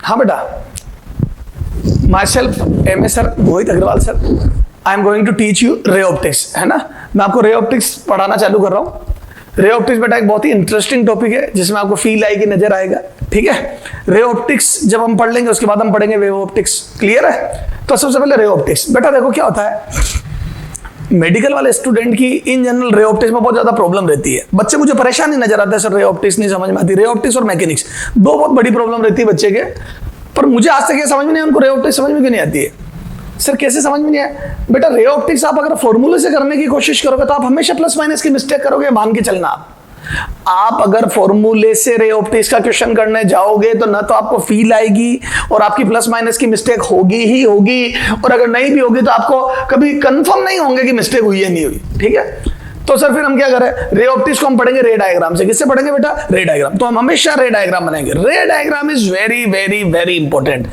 हाँ बेटा, myself am a sir Mohit Agarwal sir, I am going to teach you ray optics, है ना। मैं आपको रे ऑप्टिक्स पढ़ाना चालू कर रहा हूँ। रे ऑप्टिक्स बेटा एक बहुत ही इंटरेस्टिंग टॉपिक है जिसमें आपको फील आएगी, नजर आएगा, ठीक है। रे ऑप्टिक्स जब हम पढ़ लेंगे उसके बाद हम पढ़ेंगे वेव ऑप्टिक्स, क्लियर है। तो सबसे पहले रे ऑप्टिक्स बेटा देखो क्या होता है, मेडिकल वाले स्टूडेंट की इन जनरल रे ऑप्टिक्स में बहुत ज्यादा प्रॉब्लम रहती है। बच्चे मुझे परेशानी नजर आता है सर, रे ऑप्टिक्स नहीं समझ में आती। रे ऑप्टिक्स और मैकेनिक्स दो बहुत बड़ी प्रॉब्लम रहती है बच्चे के, पर मुझे आज तक ये समझ में नहीं, उनको रे ऑप्टिक्स समझ में क्यों नहीं आती है। सर कैसे समझ में नहीं आया बेटा, रे ऑप्टिक्स आप अगर फॉर्मूले से करने की कोशिश करोगे तो आप हमेशा प्लस माइनस की मिस्टेक करोगे, मान के चलना। आप अगर फॉर्मूले से रे ऑप्टिक्स का क्वेश्चन करने जाओगे तो ना तो आपको फील आएगी और आपकी प्लस माइनस की मिस्टेक होगी ही होगी, और अगर नहीं भी होगी तो आपको कभी कंफर्म नहीं होंगे कि मिस्टेक हुई है नहीं हुई, ठीक है। तो सर फिर हम क्या करें, रे ऑप्टिक्स को हम पढ़ेंगे रे डायग्राम से। किससे पढ़ेंगे बेटा, रे डायग्राम। तो हम हमेशा रे डायग्राम बनाएंगे। रे diagram is very very very important.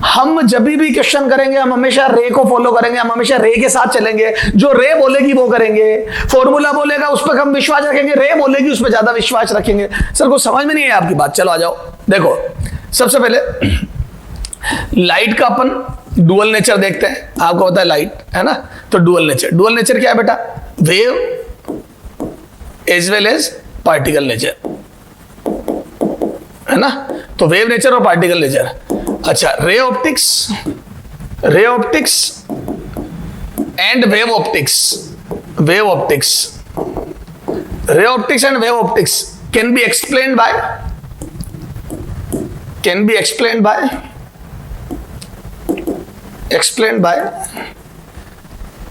हम जब भी क्वेश्चन करेंगे हम हमेशा रे को फॉलो करेंगे, हम हमेशा रे के साथ चलेंगे। जो रे बोलेगी वो करेंगे, फॉर्मूला बोलेगा उस पर हम विश्वास रखेंगे, रे बोलेगी उस पर ज्यादा विश्वास रखेंगे। सर को समझ में नहीं है आपकी बात, चलो आ जाओ। देखो सबसे पहले लाइट का अपन डुअल नेचर देखते हैं। आपको पता है लाइट, है ना। तो डुअल नेचर क्या है बेटा, wave as well as particle nature, है ना। तो वेव नेचर और पार्टिकल नेचर। अच्छा, ray optics and wave optics ray optics and wave optics can be explained by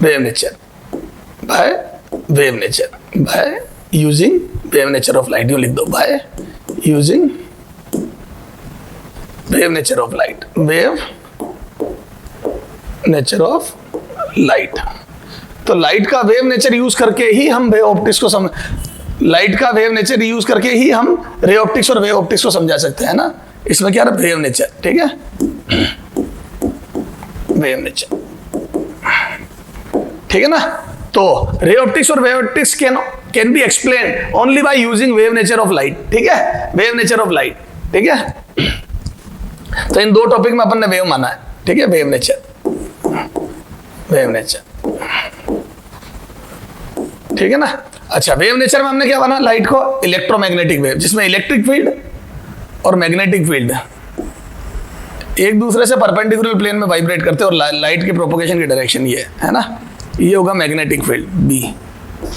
wave nature, by using wave nature of light। यू लिख दो, by using wave nature of light, wave nature of light। तो light का wave nature use करके ही हम wave optics को light का wave nature use करके ही हम रे ऑप्टिक्स और वेव ऑप्टिक्स को समझा सकते हैं ना। इसमें क्या है, वेव नेचर, ठीक है, वेव नेचर, ठीक है ना। तो रे ऑप्टिक्स और wave optics can B explain only by using wave nature of light, ठीक है, वेव नेचर ऑफ लाइट, ठीक है। तो इन दो टॉपिक में अपन ने वेव माना है, ठीक है, वेव नेचर, ठीक है ना। अच्छा, वेव नेचर में हमने क्या माना, लाइट को इलेक्ट्रोमैग्नेटिक वेव, जिसमें इलेक्ट्रिक फील्ड और मैग्नेटिक फील्ड एक दूसरे से परपेंडिकुलर प्लेन में वाइब्रेट करते हैं, और लाइट के प्रोपोगेशन की डायरेक्शन ये है ना। ये होगा मैग्नेटिक फील्ड बी,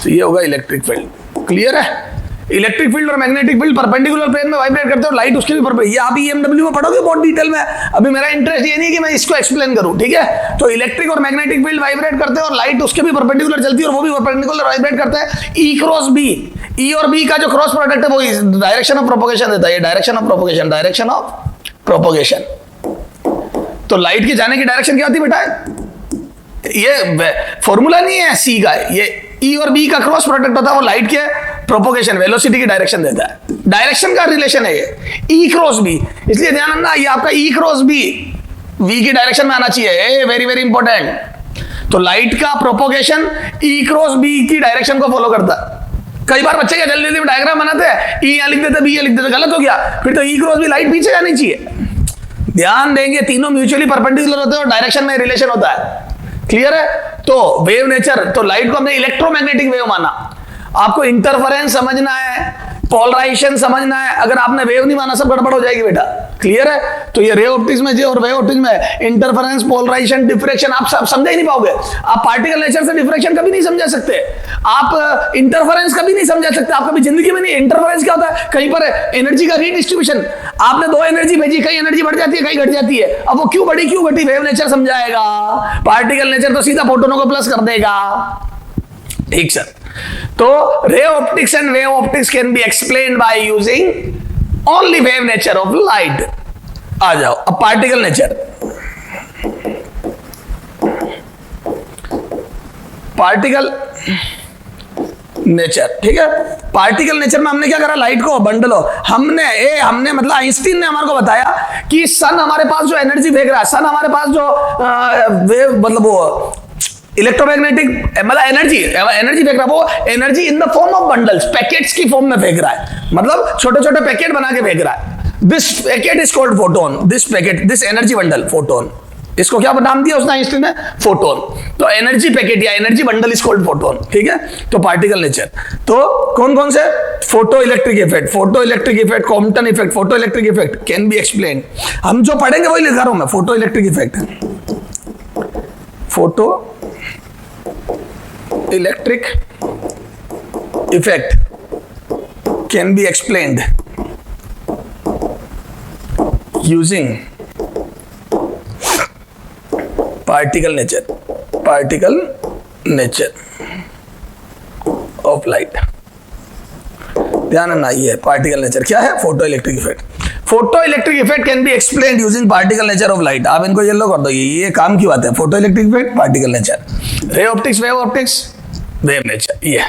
तो ये होगा इलेक्ट्रिक फील्ड। क्लियर है। इलेक्ट्रिक फील्ड और मैग्नेटिक फील्ड परपेंडिकुलर प्लेन में वाइब्रेट करते हैं और लाइट उसके भी ये आप ईएमडब्ल्यू में पढ़ोगे बहुत डिटेल में। अभी मेरा इंटरेस्ट ये नहीं है कि मैं इसको एक्सप्लेन करूं, ठीक है। तो इलेक्ट्रिक और मैग्नेटिक फील्ड वाइब्रेट करते हैं और लाइट उसके भी परपेंडिकुलर चलती है और वो भी परपेंडिकुलर वाइब्रेट करता है। ई क्रॉस बी, ई और बी का जो क्रॉस प्रोडक्ट है वो डायरेक्शन ऑफ प्रोपोगेशन देता है। Direction of propagation. तो लाइट के जाने की डायरेक्शन क्या होती है बेटा, ये फॉर्मूला नहीं है सी का, ये ई और बी का क्रॉस प्रोडक्ट होता है, वो लाइट के प्रोपोगेशन वेलोसिटी की डायरेक्शन देता है। डायरेक्शन का रिलेशन है ये ई क्रॉस बी, इसलिए ध्यान रखना ये आपका ई क्रॉस बी वी की डायरेक्शन में आना चाहिए, वेरी वेरी इंपॉर्टेंट। तो लाइट का प्रोपोगेशन ई क्रॉस बी की डायरेक्शन को फॉलो करता है। कई बार बच्चे क्या जल्दी जल्दी डायग्राम बनाते हैं, ई यहां लिख देते बी यहां लिख देते, गलत हो गया। फिर तो ई क्रॉस बी लाइट पीछे जानी चाहिए। ध्यान देंगे तीनों म्यूचुअली परपेंडिकुलर होते हैं और डायरेक्शन में रिलेशन होता है। क्लियर है। तो वेव नेचर, तो लाइट को हमने इलेक्ट्रोमैग्नेटिक वेव माना। आपको इंटरफेरेंस समझना है, पोलराइजेशन समझना है। अगर आपने वेव नहीं माना सब गड़बड़ हो जाएगी बेटा। क्लियर है। तो ये रे ऑप्टिक्स में और वेव ऑप्टिक्स में इंटरफेरेंस, पोलराइजेशन, डिफ्रेक्शन आप सब समझ ही नहीं पाओगे। आप पार्टिकल नेचर से डिफ्रेक्शन कभी नहीं समझा सकते, आप इंटरफेरेंस कभी नहीं समझा सकते, आप कभी जिंदगी में नहीं। इंटरफेरेंस क्या होता है, कहीं पर एनर्जी का रीडिस्ट्रीब्यूशन, आपने दो एनर्जी भेजी, कहीं एनर्जी बढ़ जाती है कहीं घट जाती है। अब वो क्यों बढ़ी क्यों घटी, वेव नेचर समझाएगा। पार्टिकल नेचर तो सीधा फोटोनों को प्लस कर देगा। ठीक सर। तो ray optics and wave optics can be explained by using only wave nature of light. आ जाओ अब पार्टिकल नेचर। पार्टिकल नेचर, ठीक है। पार्टिकल नेचर में हमने क्या करा, लाइट को बंडल हो, हमने मतलब आइंस्टीन ने हमारे को बताया कि सन हमारे पास जो एनर्जी फेंक रहा है, सन हमारे पास जो वेव मतलब वो इलेक्ट्रोमैग्नेटिक मतलब एनर्जी फेंक रहा है, वो energy in the form of bundles, packets की फॉर्म में फेंक रहा है। मतलब छोटे छोटे पैकेट बना के फेंक रहा है। This packet is called photon, this packet, this energy bundle photon, इसको क्या नाम दिया उसने आइंस्टीन ने? फोटोन। तो एनर्जी पैकेट या energy bundle is called photon, ठीक है। तो पार्टिकल नेचर, तो कौन कौन से? Photo electric effect, photo electric effect, Compton effect, photo electric effect can be explain. हम जो पढ़ेंगे वही लिखा रहा हूं मैं, photo electric effect, photo electric effect can be explained using particle nature of light. ध्यान रखना, ये पार्टिकल नेचर क्या है? Photo electric effect. Photo electric effect can be explained using particle nature of light. आप इनको येलो कर दो, ये काम की बात है। Photo electric effect, particle nature, ray optics, wave optics, wave nature, ये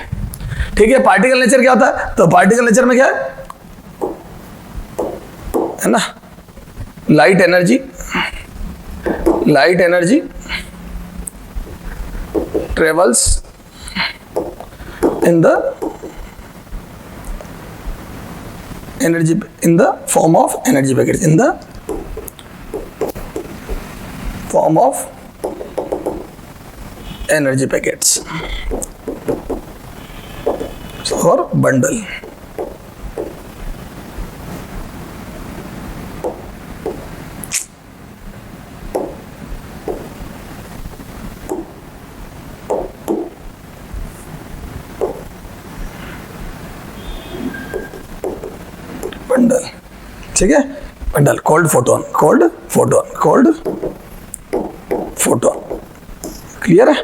ठीक है। पार्टिकल नेचर क्या होता है? तो पार्टिकल नेचर में क्या है ना, light energy travels in the form of energy packets, in the form of energy packets or bundle. Bundle, ठीक है। बंडल कॉल्ड फोटोन, क्लियर है।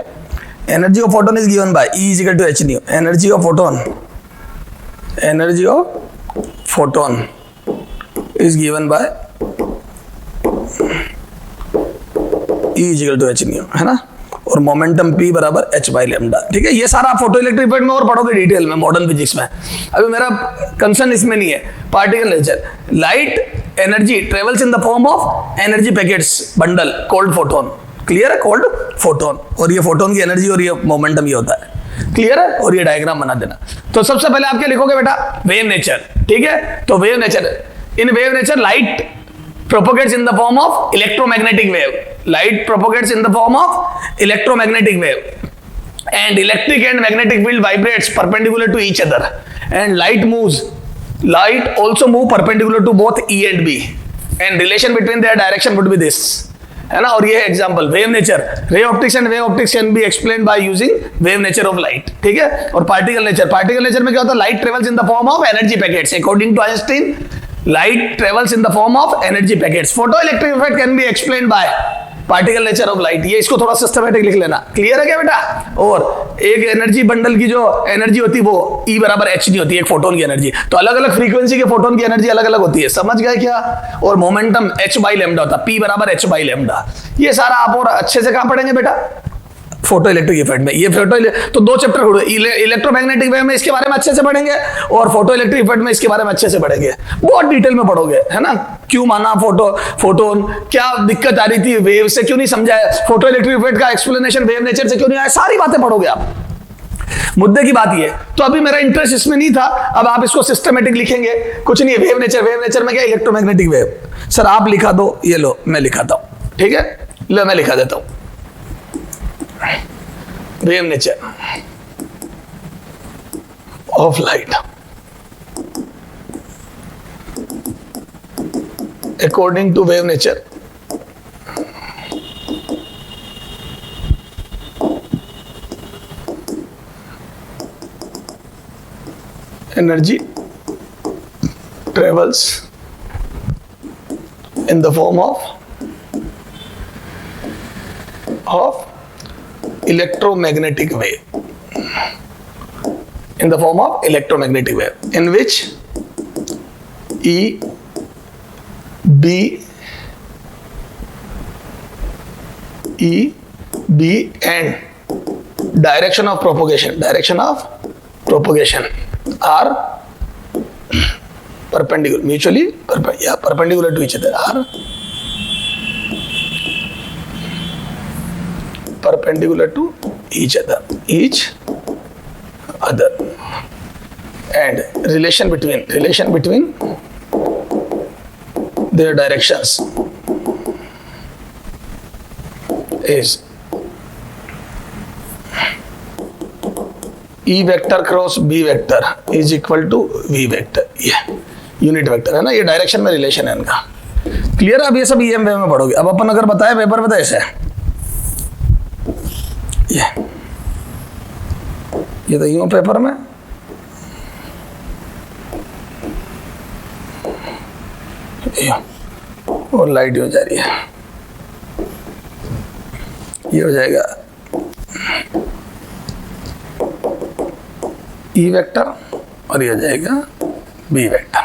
Energy of photon is given by E equal to h nu. Energy of photon is given by E equal to h nu, है ना। और momentum P बराबर h by lambda, ठीक है। ये सारा photo electric effect में और पढ़ोगे डिटेल में मॉडर्न फिजिक्स में। अभी मेरा कंसर्न इसमें नहीं है। Particle nature, light energy travels in the form of energy packets bundle called photon, clear है, कॉल्ड फोटोन। और ये फोटोन की एनर्जी और ये मोमेंटम ये होता है, क्लियर है। और ये डायग्राम बना देना। तो सबसे पहले आप क्या लिखोगे बेटा? वेव नेचर, ठीक है। तो wave nature, in wave nature light propagates in the form of electromagnetic wave. Light propagates in the form of electromagnetic wave, and electric and magnetic field vibrates perpendicular to each other, and light also move perpendicular to both E and B, and relation between their direction would be this, है ना। और ये example wave nature, ray optics and wave optics can be explained by using wave nature of light, ठीक है। और particle नेचर में क्या होता है? Light travels in the form of energy packets according to Einstein. Light travels in the form of energy packets. Photoelectric effect can be explained by particle nature of light. ये इसको थोड़ा सिस्टमैटिक लिख लेना, क्लियर है क्या बेटा? और एक एनर्जी बंडल की जो एनर्जी होती है वो E बराबर h नहीं होती है, एक फोटोन की एनर्जी। तो अलग अलग फ्रीक्वेंसी के फोटोन की एनर्जी अलग अलग होती है, समझ गए क्या? और मोमेंटम h बाई लैम्डा होता है, P बराबर h बाई लैम्डा। ये सारा आप और अच्छे से कहाँ पढ़ेंगे बेटा? फोटो इलेक्ट्रिक इफेक्ट में। ये तो दो चैप्टर हुए, इलेक्ट्रोमैग्नेटिक वेव में इसके बारे में अच्छे से पढ़ेंगे, और फोटो इलेक्ट्रिक इफेक्ट में इसके बारे में अच्छे से पढ़ेंगे, बहुत डिटेल में पढ़ोगे, है ना। क्यों माना फोटोन, क्या दिक्कत आ रही थी वेव से, क्यों नहीं समझा, फोटो इलेक्ट्रिक इफेक्ट का एक्सप्लेनेशन वेव नेचर से क्यों नहीं आया, सारी बातें पढ़ोगे आप। मुद्दे की बात ये, तो अभी मेरा इंटरेस्ट इसमें नहीं था, अब आप इसको सिस्टमेटिक लिखेंगे। कुछ नहीं है, वेव नेचर में क्या? Electromagnetic wave. सर आप लिखा दो, ये लो मैं लिखाता हूं, ठीक है। लो मैं लिखा देता हूं, wave nature of light according to wave nature energy travels in the form of electromagnetic wave, in the form of electromagnetic wave, in which E, B and direction of propagation are perpendicular, mutually perpendicular to each other, are perpendicular to each other, and relation between their directions is E vector cross B vector is equal to V vector, ये unit vector है ना, ये direction में relation है इनका। Clear है? अब ये सब EM वेव में पढ़ोगे। अब अपन अगर बताए पेपर में तो ऐसे ये तो यूं पेपर में, और लाइट हो जा रही है, ये हो जाएगा E वेक्टर और ये हो जाएगा B वेक्टर।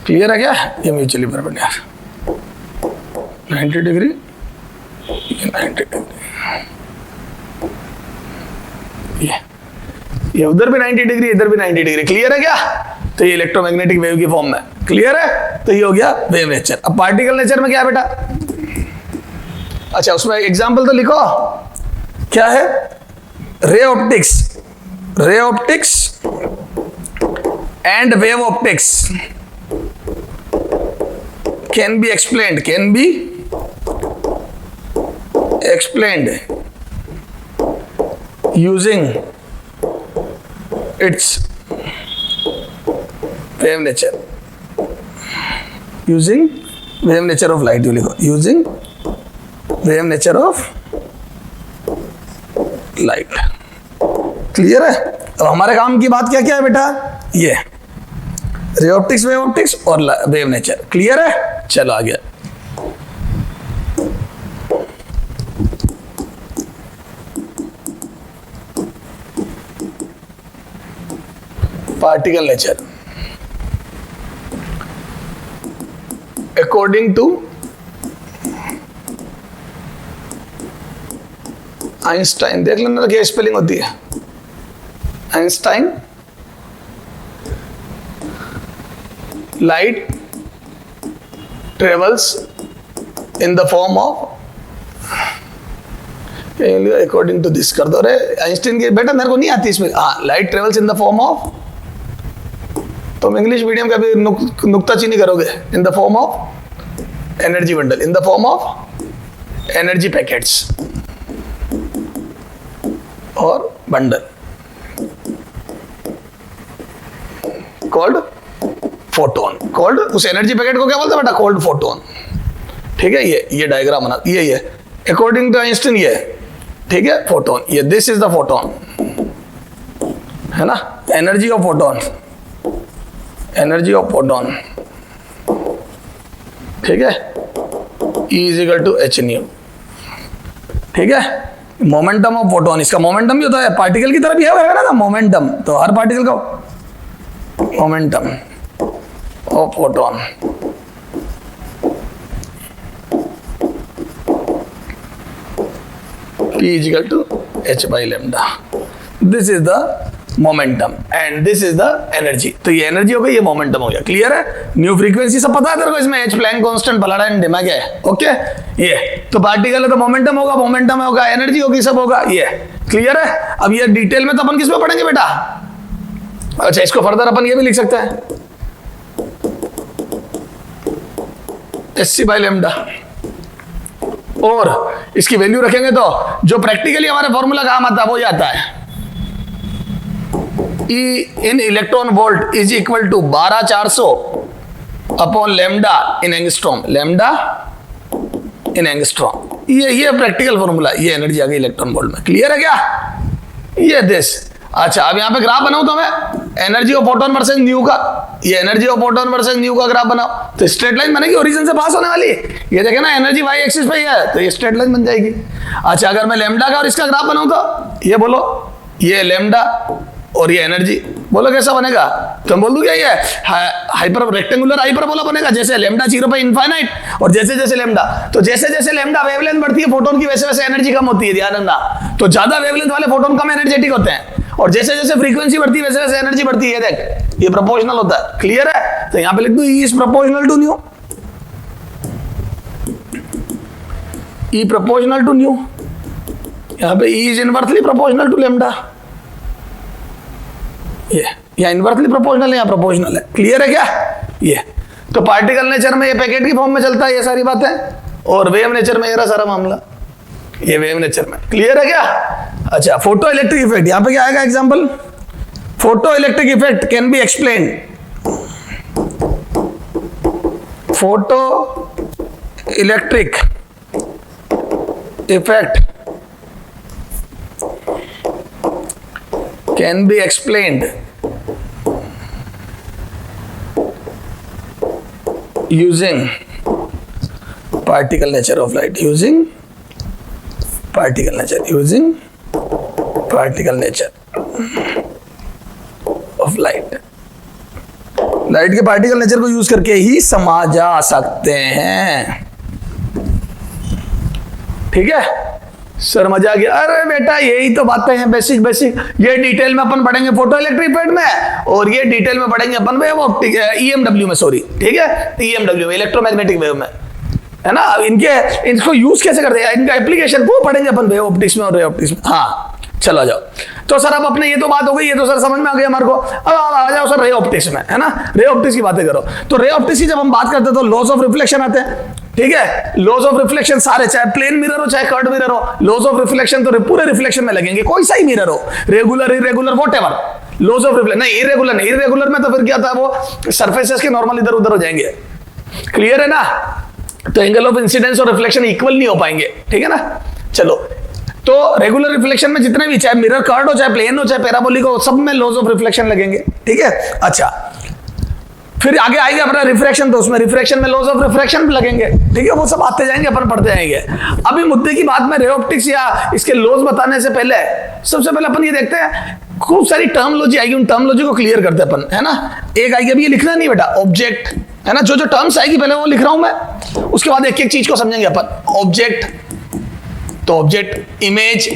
क्लियर है क्या? ये म्यूचुअली परपेंडिकुलर 90 डिग्री, ये 90 डिग्री, ये उधर भी 90 डिग्री, इधर भी 90 डिग्री। क्लियर है क्या? तो ये इलेक्ट्रोमैग्नेटिक वेव की फॉर्म में। क्लियर है? तो ये हो गया वेव नेचर। अब पार्टिकल नेचर में क्या है बेटा? अच्छा, उसमें एग्जांपल तो लिखो, क्या है? Ray optics, ray optics and wave optics can B explained using its wave nature, using wave nature of light, you लिखो, using wave nature of light। Clear है? अब हमारे काम की बात क्या क्या है बेटा? ये रे ऑप्टिक्स, वेव ऑप्टिक्स और वेव नेचर। क्लियर है? चलो आ गया। Particle nature according to Einstein, देख लेना क्या स्पेलिंग होती है, Einstein, light travels in the form of, according to this कर दो रे आइंस्टाइन की, बेटा मेरे को नहीं आती इसमें। हाँ, light travels in the form of, तुम इंग्लिश मीडियम का भी नुक्ताचीनी करोगे, इन the form of energy bundle, in the form of energy packets और बंडल कॉल्ड फोटोन। कॉल्ड, उस एनर्जी पैकेट को क्या बोलते हैं बेटा? Called photon. ठीक है? ये डायग्राम बना, ये अकॉर्डिंग टू आइंस्टाइन, ये ठीक है फोटोन, ये दिस इज द फोटोन, है ना, energy of photon, energy of photon. ठीक है? E is equal to h nu. ठीक है? मोमेंटम ऑफ फोटोन, इसका मोमेंटम भी होता है, पार्टिकल की तरह भी है ना मोमेंटम, तो हर पार्टिकल का momentum of photon. P is equal to h by lambda. This is the momentum and this is the energy. तो ये एनर्जी हो गई, ये मोमेंटम हो गया। क्लियर है? न्यू फ्रीक्वेंसी सब पता है तेरे को, इसमें h प्लैंक कांस्टेंट फलाना एंड डिमा क्या है। ओके? ये तो पार्टिकल है तो मोमेंटम होगा, मोमेंटम होगा, एनर्जी होगी, सब होगा। ये क्लियर है? अब ये डिटेल में तो अपन किसमें पढ़ेंगे बेटा? अच्छा, इसको फर्दर अपन ये भी लिख सकते हैं, hc by lambda, और इसकी वैल्यू रखेंगे तो जो प्रैक्टिकली हमारे फॉर्मूला काम आता है वो ये आता है, E in electron volt is equal to 12400 upon lambda in angstrom, lambda in angstrom. ये प्रैक्टिकल फॉर्मूला, ये एनर्जी आ गई इलेक्ट्रॉन वोल्ट में। क्लियर है क्या? ये दिस। अच्छा, अब यहाँ पे ग्राफ बनाऊं तो मैं energy of photon versus new का, ये energy of photon versus new का ग्राफ बनाओ तो स्ट्रेट लाइन बनेगी, ओरिजिन से पास होने वाली। ये देखे ना, एनर्जी वाई एक्सिस पे ही है तो ये स्ट्रेट लाइन बन जाएगी। अच्छा, अगर मैं लैम्डा का और इसका ग्राफ बनाऊं तो ये बोलो, ये लैम्डा और ये एनर्जी, बोलो कैसा बनेगा? तो मैं बोल दूं क्या, ये हाइपर रेक्टेंगुलर हाइपरबोला बनेगा, जैसे लैम्डा 0 पे इनफाइनाइट, और जैसे जैसे लैम्डा, तो जैसे जैसे लैम्डा वेवलेंथ बढ़ती है फोटोन की, वैसे वैसे एनर्जी कम होती है। ध्यान रखना, तो ज्यादा वेवलेंथ वाले फोटोन कम एनर्जेटिक होते हैं, और जैसे जैसे फ्रीक्वेंसी बढ़ती है वैसे वैसे एनर्जी बढ़ती है। देख, ये प्रोपोर्शनल होता है। क्लियर है? तो यहां पे लिख दूं E is proportional to nu, E proportional to nu, यहां पे E is inversely proportional to lambda, ये यहाँ इनवर्सली प्रोपोर्शनल है, यहाँ प्रोपोर्शनल है। क्लियर है क्या? ये तो पार्टिकल नेचर में ये पैकेट की फॉर्म में चलता है ये सारी बातें, और वेव नेचर में ये रहा सारा मामला, ये वेव नेचर में। क्लियर है क्या? अच्छा, फोटो इलेक्ट्रिक इफेक्ट, यहां पे क्या आएगा example? Photo electric effect can be explain, photo electric effect can be explained using particle nature of light, using particle nature, using particle nature of light, light के particle nature को use करके ही समझा सकते हैं। ठीक है सर, मजा आ गया? अरे बेटा यही तो बातें हैं बेसिक बेसिक, ये डिटेल में अपन पढ़ेंगे फोटो इलेक्ट्रिक इफेक्ट में, और ये डिटेल में पढ़ेंगे अपन वेव ऑप्टिक ईएमडब्ल्यू में, सॉरी ठीक है, ईएमडब्ल्यू में, इलेक्ट्रोमैग्नेटिक वेव में, है ना। अब इनको यूज कैसे करते हैं, इनका एप्लीकेशन वो पढ़ेंगे अपन वेव ऑप्टिक्स में और रे ऑप्टिक्स में। हाँ चलो जाओ। तो सर अब अपने ये तो बात हो गई, ये तो सर समझ में आ गया हमारे को। अब आ जाओ सर रे ऑप्टिक्स में, है ना, रे ऑप्टिक्स की बातें करो। तो रे ऑप्टिक्स की जब हम बात करते हैं तो लॉस ऑफ रिफ्लेक्शन आते हैं। ठीक है, लॉस ऑफ रिफ्लेक्शन सारे, चाहे प्लेन मिरर हो चाहे कर्व मिरर हो, लॉस ऑफ रिफ्लेक्शन तो पूरे रिफ्लेक्शन में लगेंगे, कोई सा ही मिरर हो, regular irregular whatever, loss of reflection. नहीं इरेगुलर नहीं, इरेगुलर में तो फिर क्या था, वो सरफेसेस के नॉर्मल इधर उधर हो जाएंगे। क्लियर है ना? तो एंगल ऑफ इंसिडेंस और रिफ्लेक्शन इक्वल नहीं हो पाएंगे। ठीक है ना। चलो, तो रेगुलर रिफ्लेक्शन में जितने भी, चाहे मिरर कर्व हो चाहे प्लेन हो चाहे पैराबोलिक हो, सब में लॉस ऑफ रिफ्लेक्शन लगेंगे। ठीक है। अच्छा, फिर आगे आएगा अपना रिफ्रैक्शन, तो उसमें रिफ्रैक्शन में लॉस ऑफ रिफ्रैक्शन भी लगेंगे। ठीक है, वो सब आते जाएंगे, अपन पढ़ते जाएंगे। अभी मुद्दे की बात में रे ऑप्टिक्स या इसके लॉस बताने से पहले सबसे पहले अपन ये देखते हैं, खूब सारी टर्मोलॉजी आएगी, उन टर्मोलॉजी को क्लियर करते हैं अपन, है ना। एक आएगी, अभी ये लिखना नहीं बेटा, ऑब्जेक्ट, है ना, जो जो टर्म्स आएगी पहले वो लिख रहा हूं मैं, उसके बाद एक एक चीज को समझेंगे अपन। ऑब्जेक्ट, तो ऑब्जेक्ट इमेज,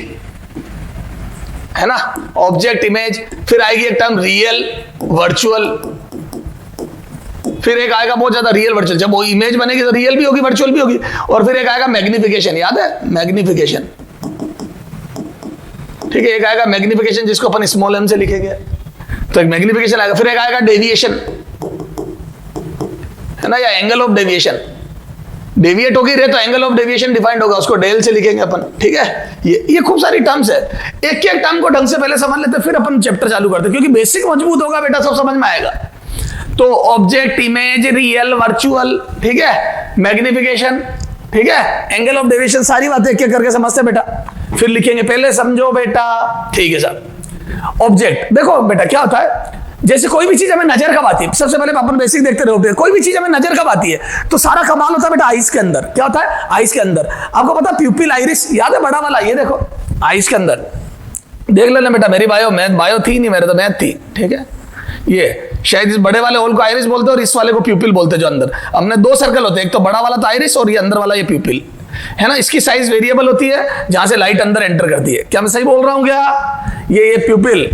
है ना, ऑब्जेक्ट इमेज। फिर आएगी एक टर्म रियल वर्चुअल, फिर एक आएगा बहुत ज्यादा रियल वर्चुअल, जब वो इमेज बनेगी तो रियल भी होगी वर्चुअल भी होगी। और फिर एक आएगा मैग्निफिकेशन, याद है मैग्निफिकेशन। ठीक है, एक आएगा मैग्निफिकेशन जिसको अपन स्मॉल एम से लिखेंगे, तो एक मैग्निफिकेशन आएगा। फिर एक आएगा डेविएशन, है ना, या एंगल ऑफ डेविएशन। डेविएट होगी रे तो एंगल ऑफ डेविएशन डिफाइंड होगा, उसको डेल से लिखेंगे अपन। ठीक है, ये खूब सारी टर्म्स है, एक एक टर्म को ढंग से पहले समझ लेते फिर अपन चैप्टर चालू करते, क्योंकि बेसिक मजबूत होगा बेटा, सब समझ में आएगा। तो ऑब्जेक्ट, इमेज, रियल, वर्चुअल, ठीक है, मैग्निफिकेशन, ठीक है, एंगल ऑफ डेविएशन, सारी बातें एक एक करके समझते बेटा, फिर लिखेंगे। पहले समझो बेटा, ठीक है सर। ऑब्जेक्ट देखो बेटा क्या होता है, जैसे कोई भी चीज हमें नजर कब आती है, सबसे पहले अपन बेसिक देखते रहोगे, कोई भी चीज हमें नजर कब आती है तो सारा कमाल होता है बेटा आइस के अंदर। क्या होता है आइस के अंदर? आपको पता है प्यूपिल आइरिस, याद है बड़ा वाला, ये देखो आइस के अंदर देख लेना बेटा। मेरी बायो थी नहीं, मेरे तो मैथ थी। ठीक है, ये शायद इस बड़े वाले होल को आइरिस बोलते हैं और इस वाले को प्यूपिल बोलते हैं। जो अंदर हमने दो सर्कल होते हैं, एक तो बड़ा वाला तो आइरिस और ये अंदर वाला ये प्यूपिल, है ना। इसकी साइज वेरिएबल होती है जहां से लाइट अंदर एंटर करती है। क्या मैं सही बोल रहा हूं क्या? ये प्यूपिल,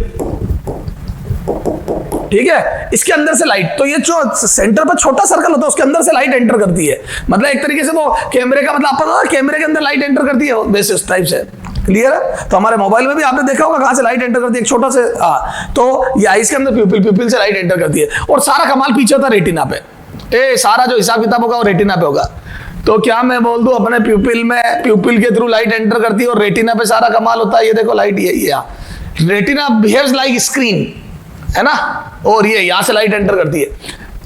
ठीक है, इसके अंदर से लाइट, तो ये जो सेंटर पर छोटा सर्कल होता है उसके अंदर से लाइट एंटर करती है। मतलब एक तरीके से वो कैमरे का, मतलब आपको पता है कैमरे के अंदर लाइट एंटर करती है वैसे उस टाइप से। क्लियर है? तो हमारे मोबाइल में भी आपने देखा होगा कहां से लाइट एंटर करती है, एक छोटा से तो ये आइस के अंदर प्यूपिल से लाइट एंटर करती है। और सारा कमाल पीछे होता है रेटिना पे। सारा जो हिसाब किताब होगा वो रेटिना पे होगा। तो क्या मैं बोल दूं अपने प्यूपिल में, प्यूपिल के थ्रू लाइट एंटर करती है और रेटिना पे सारा कमाल होता है। ये देखो लाइट, ये रेटिना बिहेव्स लाइक स्क्रीन, है ना, और ये यहां से लाइट एंटर करती है।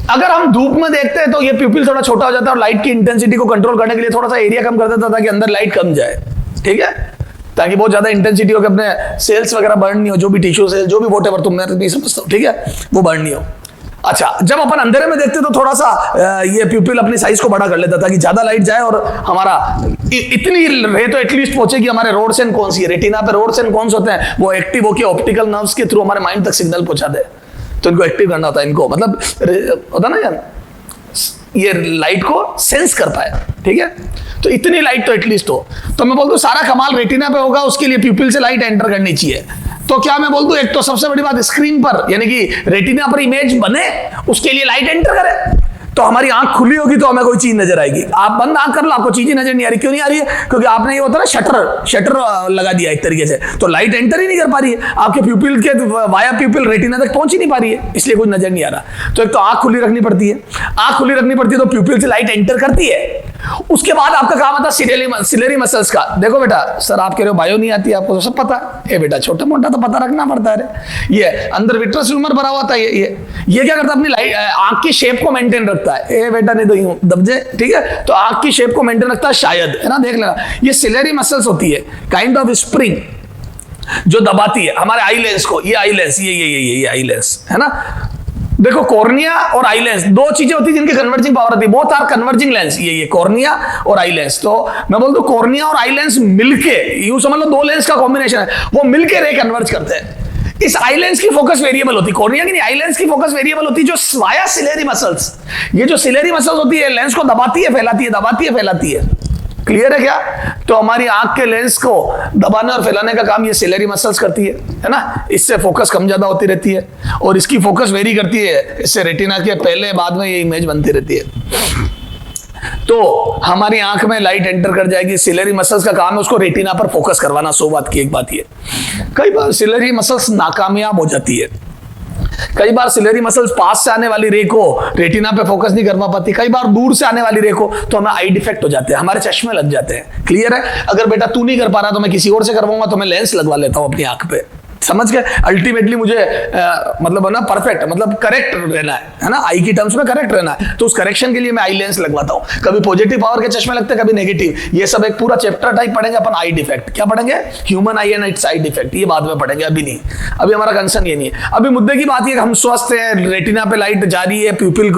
अगर हम धूप में देखते हैं तो ये प्यूपिल थोड़ा छोटा हो जाता है और लाइट की इंटेंसिटी को कंट्रोल करने के लिए थोड़ा सा एरिया कम कर देता है ताकि अंदर लाइट कम जाए। ठीक है, ताकि बहुत ज्यादा इंटेंसिटी हो कि अपने सेल्स वगैरह बर्न नहीं हो, जो भी टिश्यू सेल, जो भी व्हाटएवर तुम मैं भी समझता हूं, ठीक है, वो बर्न नहीं हो। अच्छा, जब अपन अंधेरे में देखते तो थोड़ा सा ये प्यूपिल अपनी साइज को बड़ा कर लेता ताकि ज्यादा लाइट जाए और हमारा इतनी रे तो एटलीस्ट पहुंचे कि हमारे रोड्स एंड कौन सी है, रेटिना पे रोड्स एंड कौन से होते हैं, वो एक्टिव होकर ऑप्टिकल नर्व्स के थ्रू हमारे माइंड तक सिग्नल पहुंचा दे। तो इनको एक्टिव करना होता है, इनको मतलब होता ना यार, ये लाइट को सेंस कर पाए। ठीक है, तो इतनी लाइट तो एटलीस्ट हो। तो मैं बोलता हूं सारा कमाल रेटिना पे होगा, उसके लिए प्यूपिल से लाइट एंटर करनी चाहिए। तो क्या मैं बोल दूं, एक तो सबसे बड़ी बात स्क्रीन पर, यानी कि रेटिना पर इमेज बने उसके लिए लाइट एंटर करे। तो हमारी आंख खुली होगी तो हमें कोई चीज नजर आएगी। आप बंद आंख कर लो, आपको चीजें नजर नहीं आ रही। क्यों नहीं आ रही है? क्योंकि आपने ये होता है ना शटर लगा दिया एक तरीके से, तो लाइट एंटर ही नहीं कर पा रही है आपके प्यूपिल के वाया प्यूपिल रेटिना तक पहुंच ही नहीं पा रही है, इसलिए कुछ नजर नहीं आ रहा। तो एक तो आंख खुली रखनी पड़ती है, आंख खुली रखनी पड़ती है तो प्यूपिल से लाइट एंटर करती है। उसके बाद आपका काम आता है सिलेरी मसल्स का। देखो बेटा, सर आप कह रहे हो बायो नहीं आती, आपको तो सब पता है। बेटा छोटा मोटा तो पता रखना पड़ता है। ये अंदर विट्रस ह्यूमर भरा हुआ था, ये क्या करता है? अपनी आंख की शेप को मेंटेन रखता है। ए बेटा नहीं तो यूं दबजे, ठीक है? तो आंख की शेप को मेंटेन रखता है शायद, है ना? देख लेना, ये सिलेरी मसल्स होती है, काइंड ऑफ स्प्रिंग जो दबाती है हमारे आई लेंस को। ये आई लेंस, ये आई लेंस है ना। देखो कॉर्निया और आई लेंस दो चीजें होती है जिनकी कन्वर्जिंग पावर होती है। बोथ आर कन्वर्जिंग लेंस, ये कॉर्निया और आई लेंस। तो मैं बोल दूं कॉर्निया और आई लेंस मिलके, यूं समझ लो दो लेंस का कॉम्बिनेशन है, वो मिलके रे कन्वर्ज करते हैं। इस आई लेंस की फोकस वेरिएबल होती है, कॉर्निया की नहीं, आई लेंस की फोकस वेरिएबल होती है जो वाया सिलेरी मसल्स, ये जो सिलेरी मसल्स होती है लेंस को दबाती है फैलाती है, दबाती है फैलाती है। क्लियर है क्या? तो हमारी आंख के लेंस को दबाने और फैलाने का काम ये सिलेरी मसल्स करती है ना। इससे फोकस कम ज्यादा होती रहती है और इसकी फोकस वेरी करती है, इससे रेटिना के पहले बाद में ये इमेज बनती रहती है। तो हमारी आंख में लाइट एंटर कर जाएगी, सिलेरी मसल्स का काम है उसको रेटिना पर फोकस करवाना। 100 बात की एक बात ये, कई बार सिलेरी मसल्स नाकामयाब हो जाती है, कई बार सिलेरी मसल्स पास से आने वाली रे को रेटिना पे फोकस नहीं करवा पाती, कई बार दूर से आने वाली रे को, तो हमें आई डिफेक्ट हो जाते हैं, हमारे चश्मे लग जाते हैं। क्लियर है? अगर बेटा तू नहीं कर पा रहा तो मैं किसी और से करवाऊंगा, तो मैं लेंस लगवा लेता हूं अपनी आंख पे। समझ गए? अल्टीमेटली मुझे मतलब ना परफेक्ट मतलब करेक्ट रहना है ना, आई की टर्म्स में करेक्ट रहना है, तो उस करेक्शन के लिए मैं आई लेंस लगवाता हूं। कभी पॉजिटिव पावर के चश्मे लगते हैं, कभी नेगेटिव। ये सब एक पूरा चैप्टर टाइप पढ़ेंगे अपन, आई डिफेक्ट। क्या पढ़ेंगे? Human I and it's I defect, ये बाद में पढ़ेंगे, अभी नहीं। अभी हमारा कंसर्न ये नहीं है। अभी मुद्दे की बात ये, हम स्वस्थ हैं, रेटिना पे लाइट जा रही है, प्यूपिल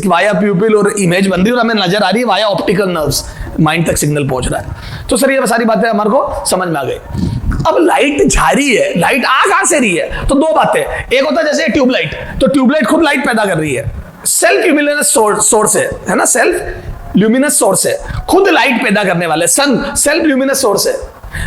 वाया प्यूपिल और इमेज बन रही है और हमें नजर आ रही है वाया ऑप्टिकल नर्व्स, माइंड तक सिग्नल पहुंच रहा है। तो सर ये सारी बातें हमारे को समझ में आ गई। अब लाइट जा रही है, लाइट आ कहां से रही है? तो दो बातें, एक होता है जैसे ट्यूबलाइट, तो ट्यूबलाइट खुद लाइट पैदा कर रही है, सेल्फ ल्यूमिनस सोर्स है ना, सेल्फ ल्यूमिनस सोर्स है, खुद लाइट पैदा करने वाले। सन सेल्फ ल्यूमिनस सोर्स है,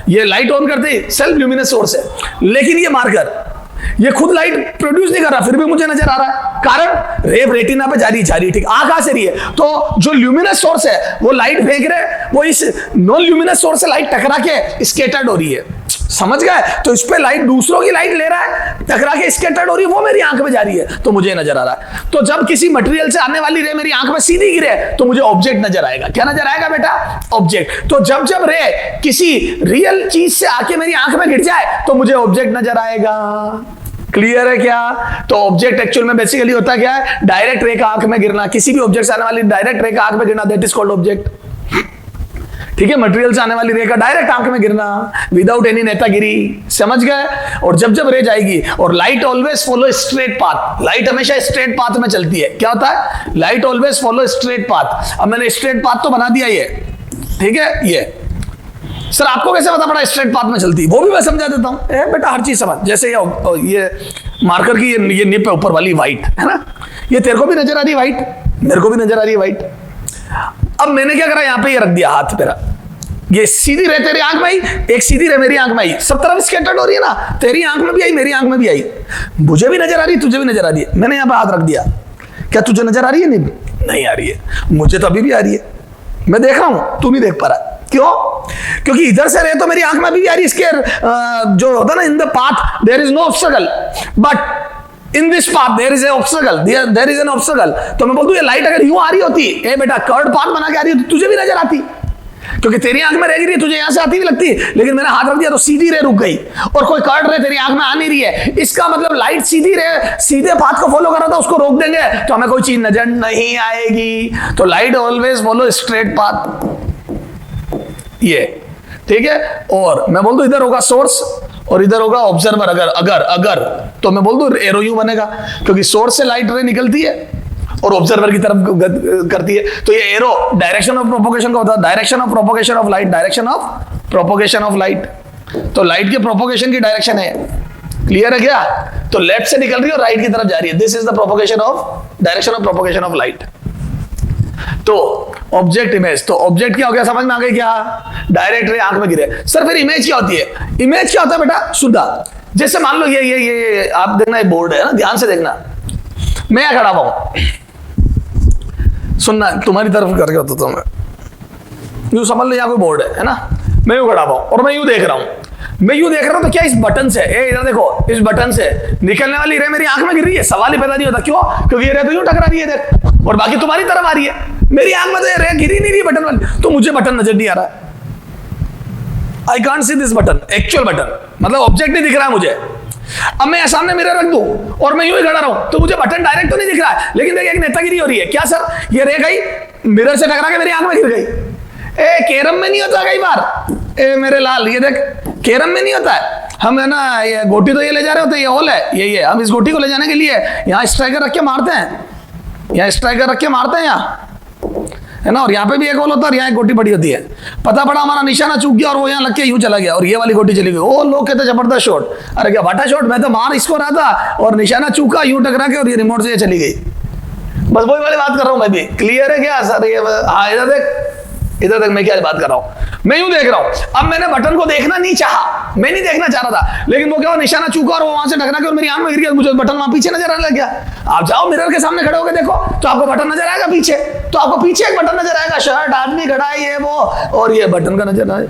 ये लाइट ऑन करते ही सेल्फ ल्यूमिनस सोर्स है। लेकिन ये मार्कर ये खुद लाइट प्रोड्यूस नहीं कर रहा, फिर भी मुझे नजर आ रहा है। कारण रेव रेटिना पे जा रही, ठीक। आ कहां से रही है? तो जो ल्यूमिनस सोर्स है वो लाइट फेंक रहे, वो इस नॉन ल्यूमिनस सोर्स से लाइट टकरा के स्कैटर्ड हो रही है। समझ गए? तो इस पे लाइट दूसरों की लाइट ले रहा है, टकरा के स्कैटर्ड हो रही है, वो मेरी आंख में जा रही है, तो मुझे नजर आ रहा है। तो जब किसी मटेरियल से आने वाली रे मेरी आंख में सीधी गिरे तो मुझे ऑब्जेक्ट नजर आएगा। क्या नजर आएगा बेटा? ऑब्जेक्ट। तो जब रे किसी रियल चीज से आके मेरी आंख में गिर जाए तो मुझे ऑब्जेक्ट नजर आएगा। क्लियर है क्या? तो ऑब्जेक्ट एक्चुअल में बेसिकली होता क्या है? डायरेक्ट रे का आंख में गिरना, किसी भी ऑब्जेक्ट से आने वाली डायरेक्ट रे का आंख में गिरना, दैट इज कॉल्ड ऑब्जेक्ट। ठीक है? मटेरियल से आने वाली रे का डायरेक्ट आंख में गिरना विदाउट एनी नेतागिरी। समझ गए? और जब रे जाएगी, और light always follow straight path, light हमेशा स्ट्रेट पाथ में चलती है। क्या होता है? Light always follow straight path. अब मैंने स्ट्रेट पाथ तो बना दिया ये, ठीक है? ये सर आपको कैसे पता पड़ा स्ट्रेट पाथ में चलती? वो भी मैं समझा देता हूं। बेटा हर चीज समझ, जैसे ये मार्कर की ये निप है ऊपर वाली व्हाइट, है ना? ये तेरे को भी नजर आ रही है व्हाइट, मेरे को भी नजर आ रही है व्हाइट। अब मैंने क्या करा, यहां पे ये रख दिया हाथ मेरा, ये सीधी रे तेरी आंख में आई, एक सीधी रे मेरी आंख में आई, सब तरफ स्कैटर्ड हो रही है ना, तेरी आंख में भी आई, मेरी आंख में भी आई, मुझे भी नजर आ रही है, तुझे भी नजर आ रही है। मैंने यहां पे हाथ रख दिया, क्या तुझे नजर आ रही है? नहीं आ रही है। मुझे तो अभी भी आ रही है, मैं देख रहा हूं, तू नहीं देख पा रहा। क्यों? क्योंकि इधर से रे तो मेरी आंख में भी आ रही है। इसके जो होता है ना, in the path there is no obstacle, but in this path there is an obstacle, there is an obstacle. तो मैं बोल दूं ये लाइट अगर यूं आ रही होती, ए बेटा कर्ड पाथ बना के आ रही होती, तुझे भी नजर आती, क्योंकि तेरी आंख में रह रही है, तुझे यहां से आती भी लगती, लेकिन मैंने हाथ रख दिया तो सीधी रे रुक गई, और कोई कर्ड रे तेरी आंख में आ नहीं रही है। इसका मतलब लाइट सीधी रे सीधे पाथ को फॉलो कर रहा था, उसको रोक देंगे तो हमें कोई चीज नजर नहीं आएगी। तो light always follow straight path, ये ठीक है। और मैं बोल दूं इधर होगा सोर्स और इधर होगा ऑब्जर्वर। अगर तो मैं बोल दूं एरो यू बनेगा, क्योंकि सोर्स से लाइट रे निकलती है और ऑब्जर्वर की तरफ करती है, तो ये एरो डायरेक्शन ऑफ प्रोपोगेशन का होता है, direction of propagation of light, direction of propagation of light. तो लाइट के प्रोपोगेशन की डायरेक्शन है, क्लियर है क्या? तो लेफ्ट से निकल रही है और राइट की तरफ जा रही है, this is the propagation of direction of propagation of light. तो ऑब्जेक्ट इमेज, तो ऑब्जेक्ट क्या हो गया, समझ में आ गई क्या? डायरेक्ट रे आंख में गिरे। सर फिर इमेज क्या होती है? इमेज क्या होता है बेटा? सुधा, जैसे मान लो ये आप देखना, ये बोर्ड है ना, ध्यान से देखना, मैं यहां खड़ा हुआ हूं, सुनना, तुम्हारी तरफ करके होता तो मैं यूं समझ लो, यहाँ कोई बोर्ड है ना, मैं यूं खड़ा हुआ और मैं यूं देख रहा हूं, मैं यूं देख रहा हूं तो क्या इस बटन से, इधर देखो, इस बटन से निकलने वाली रे मेरी आंख में गिर रही है, सवाल ही पैदा नहीं होता। क्यों? क्योंकि ये रे तो यूं टकरा रही है देख, और बाकी तुम्हारी तरफ आ रही है, मेरी आंख में तो ये रे गिर ही नहीं रही बटन वाली, तो मुझे बटन नजर नहीं आ रहा। I can't see this button, actual button, मतलब ऑब्जेक्ट नहीं दिख रहा है मुझे। अब मैं सामने मिरर रख दूं और मैं यूं ही खड़ा रहूं तो मुझे बटन डायरेक्ट तो नहीं दिख रहा है, लेकिन देखिए एक नेतागिरी हो रही है। क्या सर? ये रे गई, मिरर से टकरा के मेरी आंख में गिर गई। ए कैरम में नहीं होता कई बार, ए मेरे लाल ये देख, कैरम में नहीं होता है, हम है ना ये गोटी तो ये ले जा रहे होते हैं, ये होल है, ये हम इस गोटी को ले जाने के लिए यहाँ स्ट्राइकर रख के मारते हैं, यहाँ स्ट्राइकर रख के मारते हैं यहाँ, है ना, और यहाँ पे भी एक होल होता है और यहाँ एक गोटी पड़ी होती है। पता पड़ा हमारा निशाना चूक गया और वो यहाँ लग के यूं चला गया और ये वाली गोटी चली गई। ओ लोग कहते जबरदस्त शॉट, अरे क्या बाटा शॉट, मैं तो मार इसको रहा था और निशाना चूका, यूं टकरा के और ये रिमोट से ये चली गई। बस वही वाली बात कर रहा हूं मैं भी, क्लियर है क्या सर? ये हाँ, इधर देख, इधर देख, मैं क्या बात कर रहा हूं, मैं यूं देख रहा हूं। अब मैंने बटन को देखना नहीं चाहा, मैं नहीं देखना चाह रहा था, लेकिन वो क्या, निशाना चूका और वो वहां से टकरा के और मेरी आंख में गिर गया, मुझे बटन वहां पीछे नजर आने लग गया। आप जाओ मिरर के सामने खड़े होकर देखो तो आपको बटन नजर आएगा पीछे, तो आपको पीछे एक बटन नजर आएगा, शर्ट, आदमी खड़ा है, ये वो, और ये बटन का नजर आए,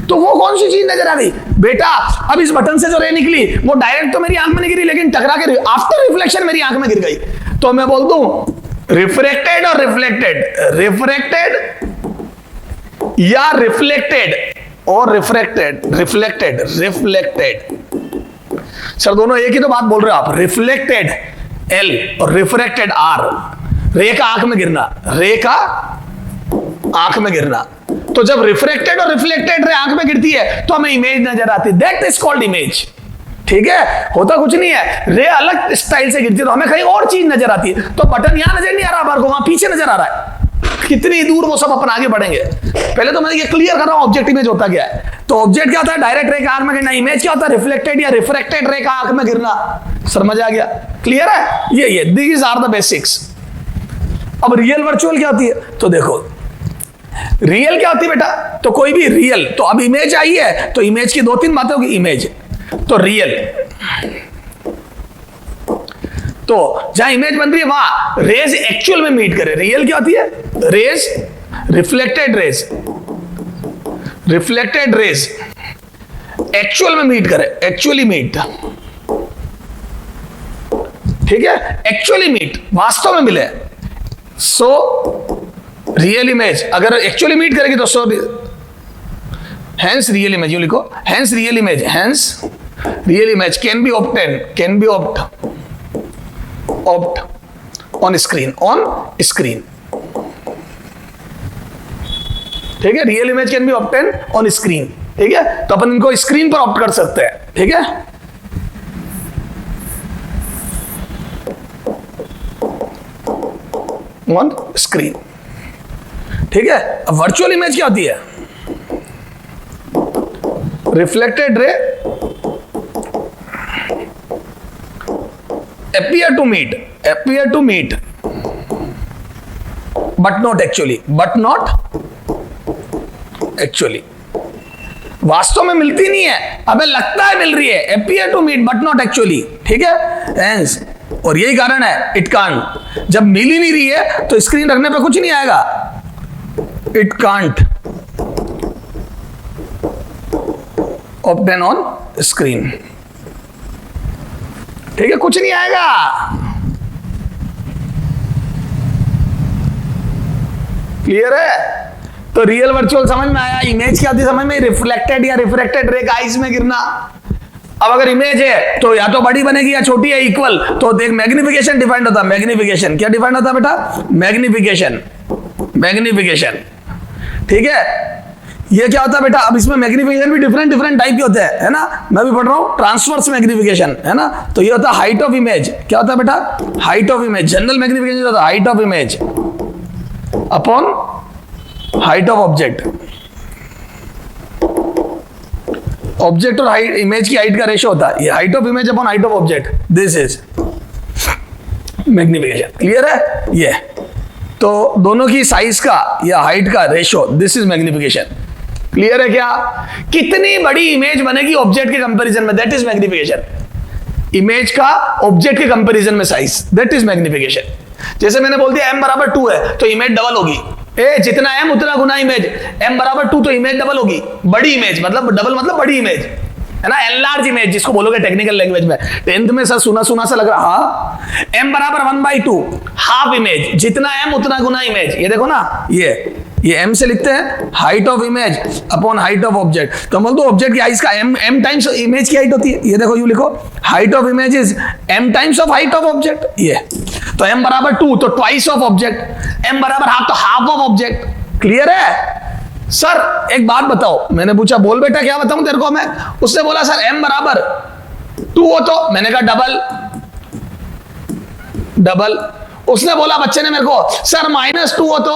तो वो कौन सी चीज नजर आ गई बेटा? अब इस बटन से जो रे निकली वो डायरेक्ट तो मेरी आंख में नहीं गिरी, लेकिन टकरा के आफ्टर रिफ्लेक्शन मेरी आंख में गिर गई। तो मैं बोल दूं रिफ्रेक्टेड और रिफ्लेक्टेड, रिफ्रेक्टेड या रिफ्लेक्टेड और रिफ्रेक्टेड, रिफ्लेक्टेड, रिफ्लेक्टेड। सर दोनों एक ही तो बात बोल रहे हो आप, रिफ्लेक्टेड एल और रिफ्रेक्टेड आर। रे का आंख में गिरना, रे का आंख में गिरना, तो जब रिफ्रेक्टेड और रिफ्लेक्टेड रे आंख में गिरती है तो हमें इमेज नजर आती है, दैट इज कॉल्ड इमेज। ठीक है, होता कुछ नहीं है, रे अलग स्टाइल से गिरती है तो हमें कहीं और चीज नजर आती है। तो बटन यहां नजर नहीं आ रहा, बार को वहां पीछे नजर आ रहा है, कितनी दूर वो सब अपन आगे बढ़ेंगे। पहले तो मैं ये क्लियर कर रहा हूं ऑब्जेक्ट इमेज होता क्या है। तो ऑब्जेक्ट क्या होता है? डायरेक्ट रे का आंख में गिरना। इमेज क्या होता है? रिफ्लेक्टेड या रिफ्रैक्टेड रे का आंख में गिरना। समझ आ गया? क्लियर है? ये दीज आर द बेसिक्स। अब रियल वर्चुअल क्या होती है? तो देखो रियल क्या होती है बेटा, तो कोई भी रियल, तो अब इमेज आई है तो इमेज की दो तीन बातें होगी। इमेज तो रियल, तो जहां इमेज बन रही है वहां रेज एक्चुअल में मीट करे। रियल क्या होती है? Rays, reflected rays, reflected rays actual में मीट करे, एक्चुअली मीट। ठीक है, एक्चुअली मीट, वास्तव में मिले। सो रियल इमेज अगर एक्चुअली मीट करेगी तो so hence real image, you लिखो hence real image, hence real image can be obtain, can be opt on screen, on screen। ठीक है, real image can be obtain on screen. ठीक है, तो अपन इनको स्क्रीन पर ऑप्ट कर सकते हैं। ठीक है, ऑन स्क्रीन। ठीक है, अब वर्चुअल इमेज क्या होती है? Reflected ray appear to meet, appear to meet but not actually, but not actually। वास्तव में मिलती नहीं है, अबे लगता है मिल रही है, appear to meet but not actually। ठीक है, hence, और यही कारण है it can't, जब मिल ही नहीं रही है तो स्क्रीन रखने पे कुछ नहीं आएगा। it can't obtain on screen। ठीक है, कुछ नहीं आएगा। क्लियर है? तो रियल वर्चुअल समझ में आया। इमेज क्या होती समझ में? रिफ्लेक्टेड या रिफ्रैक्टेड रे का आईज में गिरना। अब अगर इमेज है तो या तो बड़ी बनेगी या छोटी है, इक्वल। तो देख मैग्निफिकेशन डिफाइंड होता है। मैग्निफिकेशन क्या डिफाइंड होता है बेटा? Magnification, magnification. ठीक है, ये क्या होता है बेटा? अब इसमें मैग्निफिकेशन भी डिफरेंट डिफरेंट टाइप के होते हैं, है ना। मैं भी पढ़ रहा हूं ट्रांसवर्स मैग्निफिकेशन, है ना। तो ये होता है हाइट ऑफ इमेज। क्या होता है बेटा? Height of image. General magnification होता है height of image upon height of object. Object और हाइट, इमेज की हाइट का रेशियो होता है ये height of image upon height of object. This is magnification. Clear है? ये तो दोनों की साइज का या हाइट का ratio, this is magnification. Clear है क्या? कितनी बड़ी इमेज बनेगी ऑब्जेक्ट के कंपैरिजन में, दैट इज मैग्निफिकेशन। इमेज का ऑब्जेक्ट के कंपैरिजन में साइज, दैट इज मैग्निफिकेशन। जैसे मैंने बोल दिया m बराबर 2 है तो इमेज डबल होगी, जितना m उतना गुना इमेज, m बराबर 2 तो इमेज डबल होगी, बड़ी इमेज मतलब डबल मतलब बड़ी इमेज है ना, एनलार्ज इमेज जिसको बोलोगे टेक्निकल लैंग्वेज में। 10th में सर सुना सुना सा लग रहा, हाँ m बराबर 1/2 हाफ इमेज, जितना m उतना गुना इमेज। ये देखो ना, ये m से लिखते हैं height of image upon height of object. तो बोल दो ऑब्जेक्ट की हाइट का m टाइम्स इमेज की हाइट होती है। ये देखो, यू लिखो height of image is m times of height of object. ये तो m बराबर 2 तो ट्वाइस ऑफ ऑब्जेक्ट, m बराबर हाफ तो हाफ ऑफ ऑब्जेक्ट। क्लियर है सर? एक बात बताओ, मैंने पूछा बोल बेटा क्या बताऊं तेरे को मैं, उसने बोला सर m बराबर 2 हो तो, मैंने कहा डबल। उसने बोला बच्चे ने मेरे को सर -2 हो तो,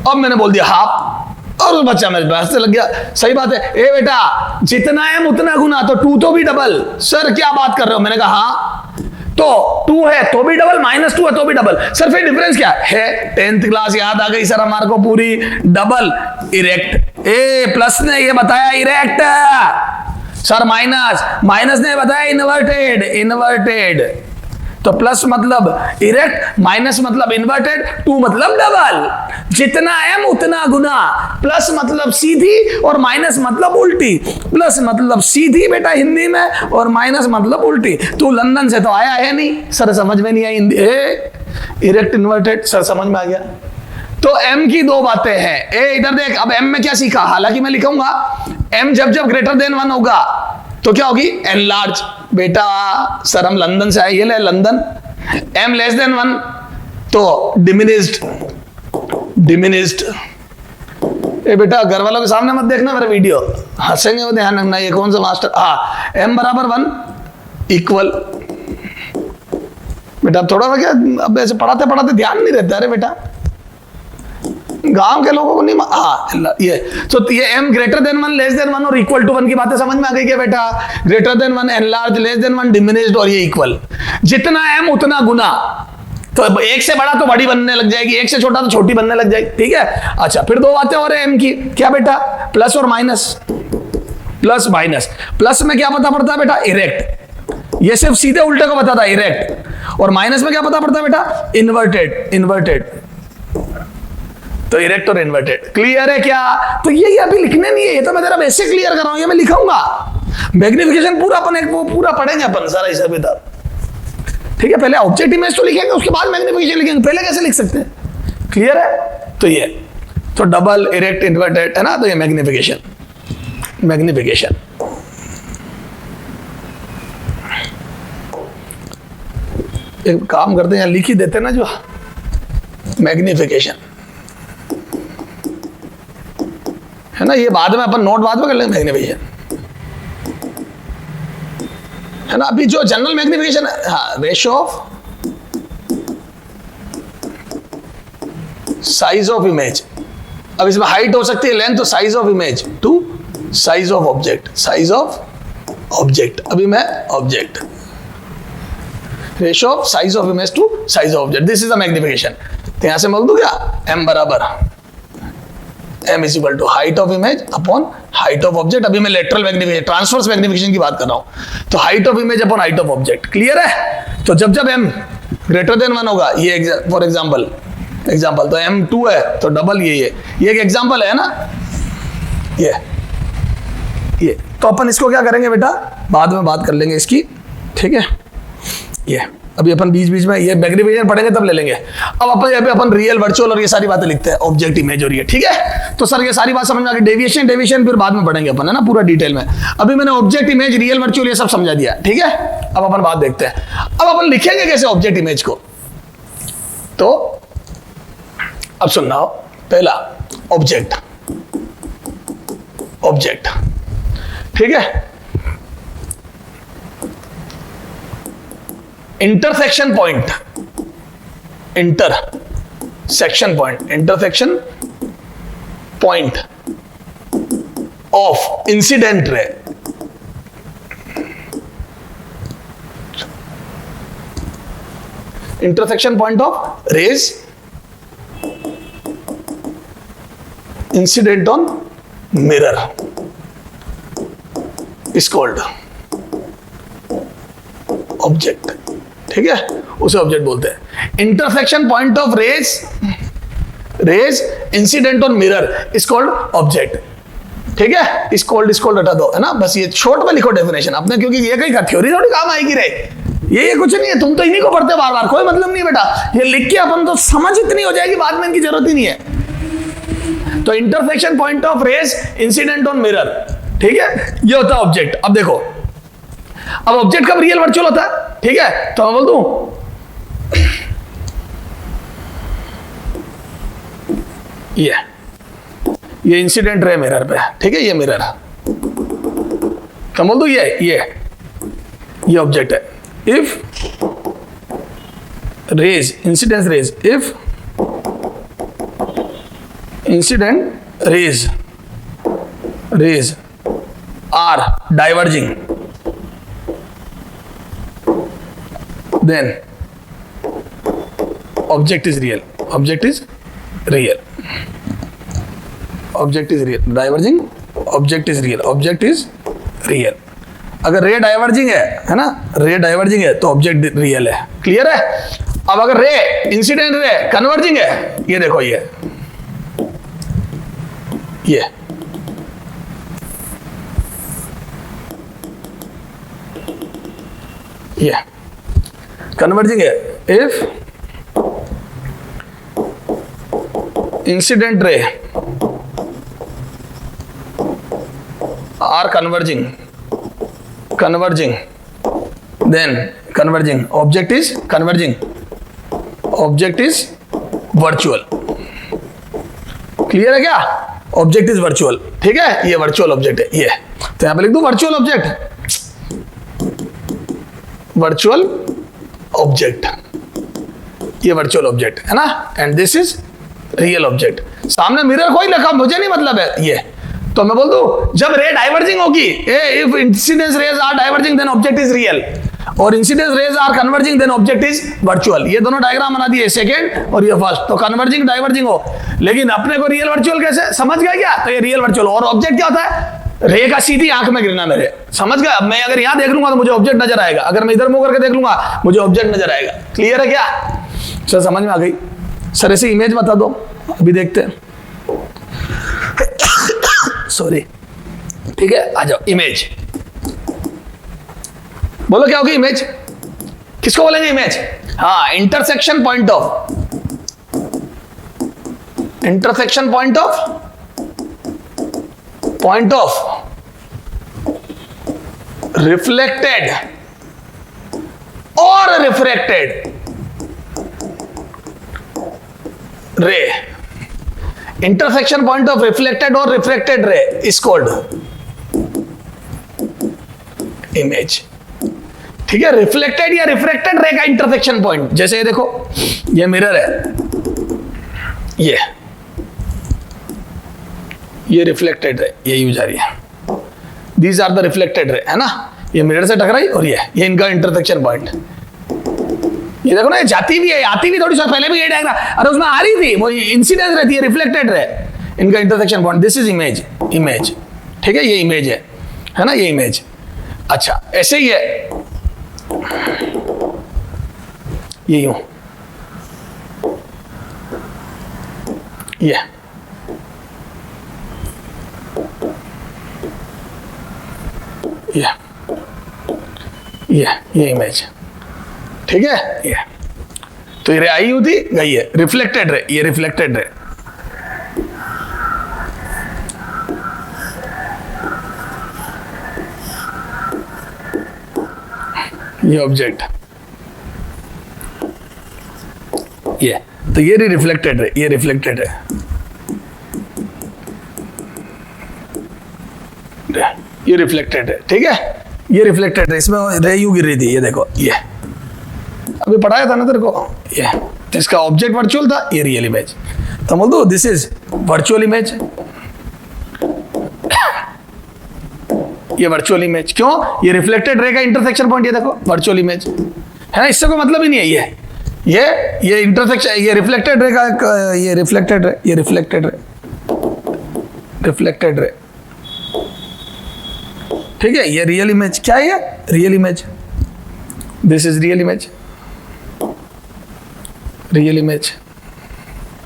अब मैंने बोल दिया हाफ, और उस बच्चा मेरे पास से लग गया सही बात है, ए बेटा जितना m उतना गुना, तो 2 तो भी डबल। सर क्या बात कर रहे हो? मैंने कहा हाँ, तो 2 है तो भी डबल, -2 है तो भी डबल। सर फिर डिफरेंस क्या है? 10th क्लास याद आ गई सर हमारे को पूरी। डबल इरेक्ट, प्लस ने ये बताया इरेक्ट, सर माइनस ने बताया इन्वर्टेड। तो प्लस मतलब इरेक्ट, माइनस मतलब इन्वर्टेड, 2 मतलब डबल। जितना m उतना गुना, प्लस मतलब सीधी और माइनस मतलब उल्टी। प्लस मतलब सीधी बेटा हिंदी में, और माइनस मतलब उल्टी। तू लंदन से तो आया है नहीं सर, समझ में नहीं आई हिंदी। इरेक्ट इन्वर्टेड सर समझ में आ गया। तो m की 2 बातें हैं। इधर देख, अब m में क्या सीखा, हालांकि मैं लिखूंगा m जब ग्रेटर देन 1 होगा तो क्या होगी? एनलार्ज। बेटा सर हम लंदन से आए, ये ले लंदन। m लेस देन 1 तो डिमिनिस्ड। ए बेटा घर वालों के सामने मत देखना मेरा वीडियो, हंसेंगे वो, ध्यान रखना। ये कौन सा मास्टर? हाँ, m बराबर 1 इक्वल। बेटा थोड़ा सा क्या, अब ऐसे पढ़ाते ध्यान नहीं रहता। अरे बेटा गांव के लोगों को नहीं, ये तो ये m greater than 1 less than 1 और इक्वल टू 1 की बातें समझ में आ गई क्या बेटा? Greater than 1 enlarge, less than 1 diminished, और ये इक्वल। जितना m उतना गुना, तो एक से बड़ा तो बड़ी बनने लग जाएगी, एक से छोटा तो छोटी बनने लग जाएगी। ठीक है, अच्छा फिर 2 बातें और है m की। क्या बेटा? प्लस और माइनस। प्लस में क्या पता पड़ता है बेटा? इरेक्ट। ये सिर्फ सीधे उल्टे को बताता है, इरेक्ट। और माइनस में क्या पता पड़ता है बेटा? इन्वर्टेड। तो इरेक्ट और इन्वर्टेड। क्लियर है क्या? तो ये अभी लिखने नहीं है, ये तो मैं जरा वैसे क्लियर कर रहा हूं, ये मैं लिखाऊंगा। मैग्निफिकेशन पूरा अपन वो पूरा पढ़ेंगे अपन सारा हिसाब किताब। ठीक है, पहले ऑब्जेक्ट इमेज तो लिखेंगे, उसके बाद मैग्निफिकेशन लिखेंगे। पहले कैसे लिख सकते हैं? क्लियर है? तो ये तो डबल इरेक्ट इन्वर्टेड है ना, तो ये मैग्निफिकेशन। एक काम करते हैं, लिख ही देते ना जो मैग्निफिकेशन है ना, ये बाद में अपन नोट बाद में कर लेंगे। मैग्निफिकेशन है ना, अभी जो जनरल मैग्निफिकेशन है, हाँ, ratio of size of image. अब इसमें हाइट हो सकती है, लेंथ, तो size of image to size of object. अभी मैं object, ratio of size of image to size of object, this is the magnification. तो यहां से मैं बोल दूं क्या? m बराबर m is equal to height of image upon height of object. अभी मैं लेटरल मैग्निफिकेशन, ट्रांसवर्स मैग्निफिकेशन की बात कर रहा हूं। तो height of image upon height of object. Clear है? तो जब m ग्रेटर देन 1 होगा, ये फॉर एग्जांपल तो m 2 है तो डबल ये एक एग्जांपल है ना, ये तो अपन इसको क्या करेंगे बेटा? बाद में बात कर लेंगे इसकी। ठीक है, ये अभी अपन बीच में ये मैग्निफिकेशन पढ़ेंगे तब ले लेंगे। अब अपन यहाँ पे अपन रियल, वर्चुअल और ये सारी बातें लिखते हैं, ऑब्जेक्ट इमेज और ये। ठीक है, तो सर ये सारी बात समझ में आ गई। डेविएशन फिर बाद में पढ़ेंगे अपन, है ना, पूरा डिटेल में। अभी मैंने ऑब्जेक्ट इमेज, रियल, वर्चुअल ये सब समझा दिया। ठीक है, अब अपन बात देखते हैं। अब अपन लिखेंगे कैसे ऑब्जेक्ट इमेज को? तो अब सुनना हो, पहला ऑब्जेक्ट। ठीक है, intersection point of incident ray. Intersection point of raise incident on mirror is called object. ठीक है, उसे ऑब्जेक्ट बोलते हैं। Intersection point of raise incident on mirror is called object. ठीक है, इस कॉल्ड हटा दो, है ना, बस ये शॉर्ट में लिखो डेफिनेशन अपने, क्योंकि ये कहीं का थ्योरी थोड़ी काम आएगी रे, ये कुछ नहीं है, तुम तो इन्हीं को पढ़ते बार बार, कोई मतलब नहीं बेटा, ये लिख के अपन तो समझ इतनी हो जाएगी बाद में, इनकी जरूरत ही नहीं है। तो intersection point of raise incident on mirror, ठीक है, ये होता है ऑब्जेक्ट। अब देखो, अब ऑब्जेक्ट कब रियल वर्चुअल होता है, ठीक है, तो मैं बोल दूं ये इंसिडेंट रे मिरर पे, ठीक है, ये मिरर, क्या बोल दूं, ये ऑब्जेक्ट है। If rays, incidence rays, if incident rays are diverging, then object is real, object is real, object is real, diverging object is real, object is real। अगर रे डाइवर्जिंग है ना, रे डाइवर्जिंग है तो ऑब्जेक्ट रियल है, clear है। अब अगर रे इंसिडेंट रे कन्वर्जिंग है, ये देखो ये कन्वर्जिंग है। If incident ray are converging then converging object is virtual. Clear है क्या, ऑब्जेक्ट इज वर्चुअल, ठीक है, ये वर्चुअल ऑब्जेक्ट है ये, तो यहां पे लिख दूं वर्चुअल ऑब्जेक्ट, ये वर्चुअल ऑब्जेक्ट है ना, and this is real object. सामने मिरर कोई लिखा, मुझे नहीं मतलब है ये, तो मैं बोल दूं जब रे डाइवर्जिंग होगी, if incidence rays are diverging then object is real, और incidence rays are converging then object is virtual. ये दोनों डायग्राम बना दिए, सेकंड और ये फर्स्ट, तो कन्वर्जिंग डाइवर्जिंग हो, लेकिन अपने को रियल वर्चुअल कैसे समझ गया क्या, तो ये रियल वर्चुअल। और ऑब्जेक्ट क्या होता है, रे का सीधी आंख में गिरना मेरे, समझ गया। मैं अगर यहां देख लूंगा तो मुझे ऑब्जेक्ट नजर आएगा, अगर मैं इधर मुंह करके देख लूंगा मुझे ऑब्जेक्ट नजर आएगा। क्लियर है क्या सर, समझ में आ गई। सर ऐसे इमेज बता दो, अभी देखते हैं, सॉरी, ठीक है, आ जाओ। इमेज बोलो क्या होगी इमेज, किसको बोलेंगे इमेज, हाँ, इंटरसेक्शन पॉइंट ऑफ रिफ्लेक्टेड और refracted ray, intersection point of reflected और refracted ray is called image, ठीक है। रिफ्लेक्टेड या रिफ्रैक्टेड रे का इंटरसेक्शन पॉइंट, जैसे ये देखो, ये मिरर है, ये रिफ्लेक्टेड रे, ये यूज आ रही है, these are the reflected ray, है ना, ये मिरर से टकराई और ये इनका इंटरसेक्शन पॉइंट। ये देखो ना, ये जाती भी है, आती भी थोड़ी सा, पहले भी ये डायग्राम, अरे उसमें आ रही थी, वो इंसिडेंस रहती है, रिफ्लेक्टेड रे, इनका intersection point, this is image, ठीक है, ये इमेज है ना, ये इमेज। अच्छा, ऐसे ही है, ये यूं, ये इमेज, ठीक है, ये तो ये रे आई हुई थी, गई है, रिफ्लेक्टेड रे, ये रिफ्लेक्टेड रे, ये ऑब्जेक्ट, ये तो ये रिफ्लेक्टेड रे, ये रिफ्लेक्टेड है, ये रिफ्लेक्टेड है, ठीक है, ये रिफ्लेक्टेड है, इसमें रे यूं गिर रही थी, ये देखो, ये अभी पढ़ाया था ना तेरे को, ये तो इसका ऑब्जेक्ट वर्चुअल था, ये रियल इमेज, तो बोल दो दिस इज वर्चुअल इमेज, ये वर्चुअल इमेज, क्यों, ये रिफ्लेक्टेड रे का इंटरसेक्शन पॉइंट, ये देखो वर्चुअल इमेज है ना, इससे कोई मतलब ही नहीं है, ये इंटरसेक्शन, ये रिफ्लेक्टेड रे का, ये रिफ्लेक्टेड रे, ठीक है, ये रियल इमेज, क्या है ये real image, this is real image, real image,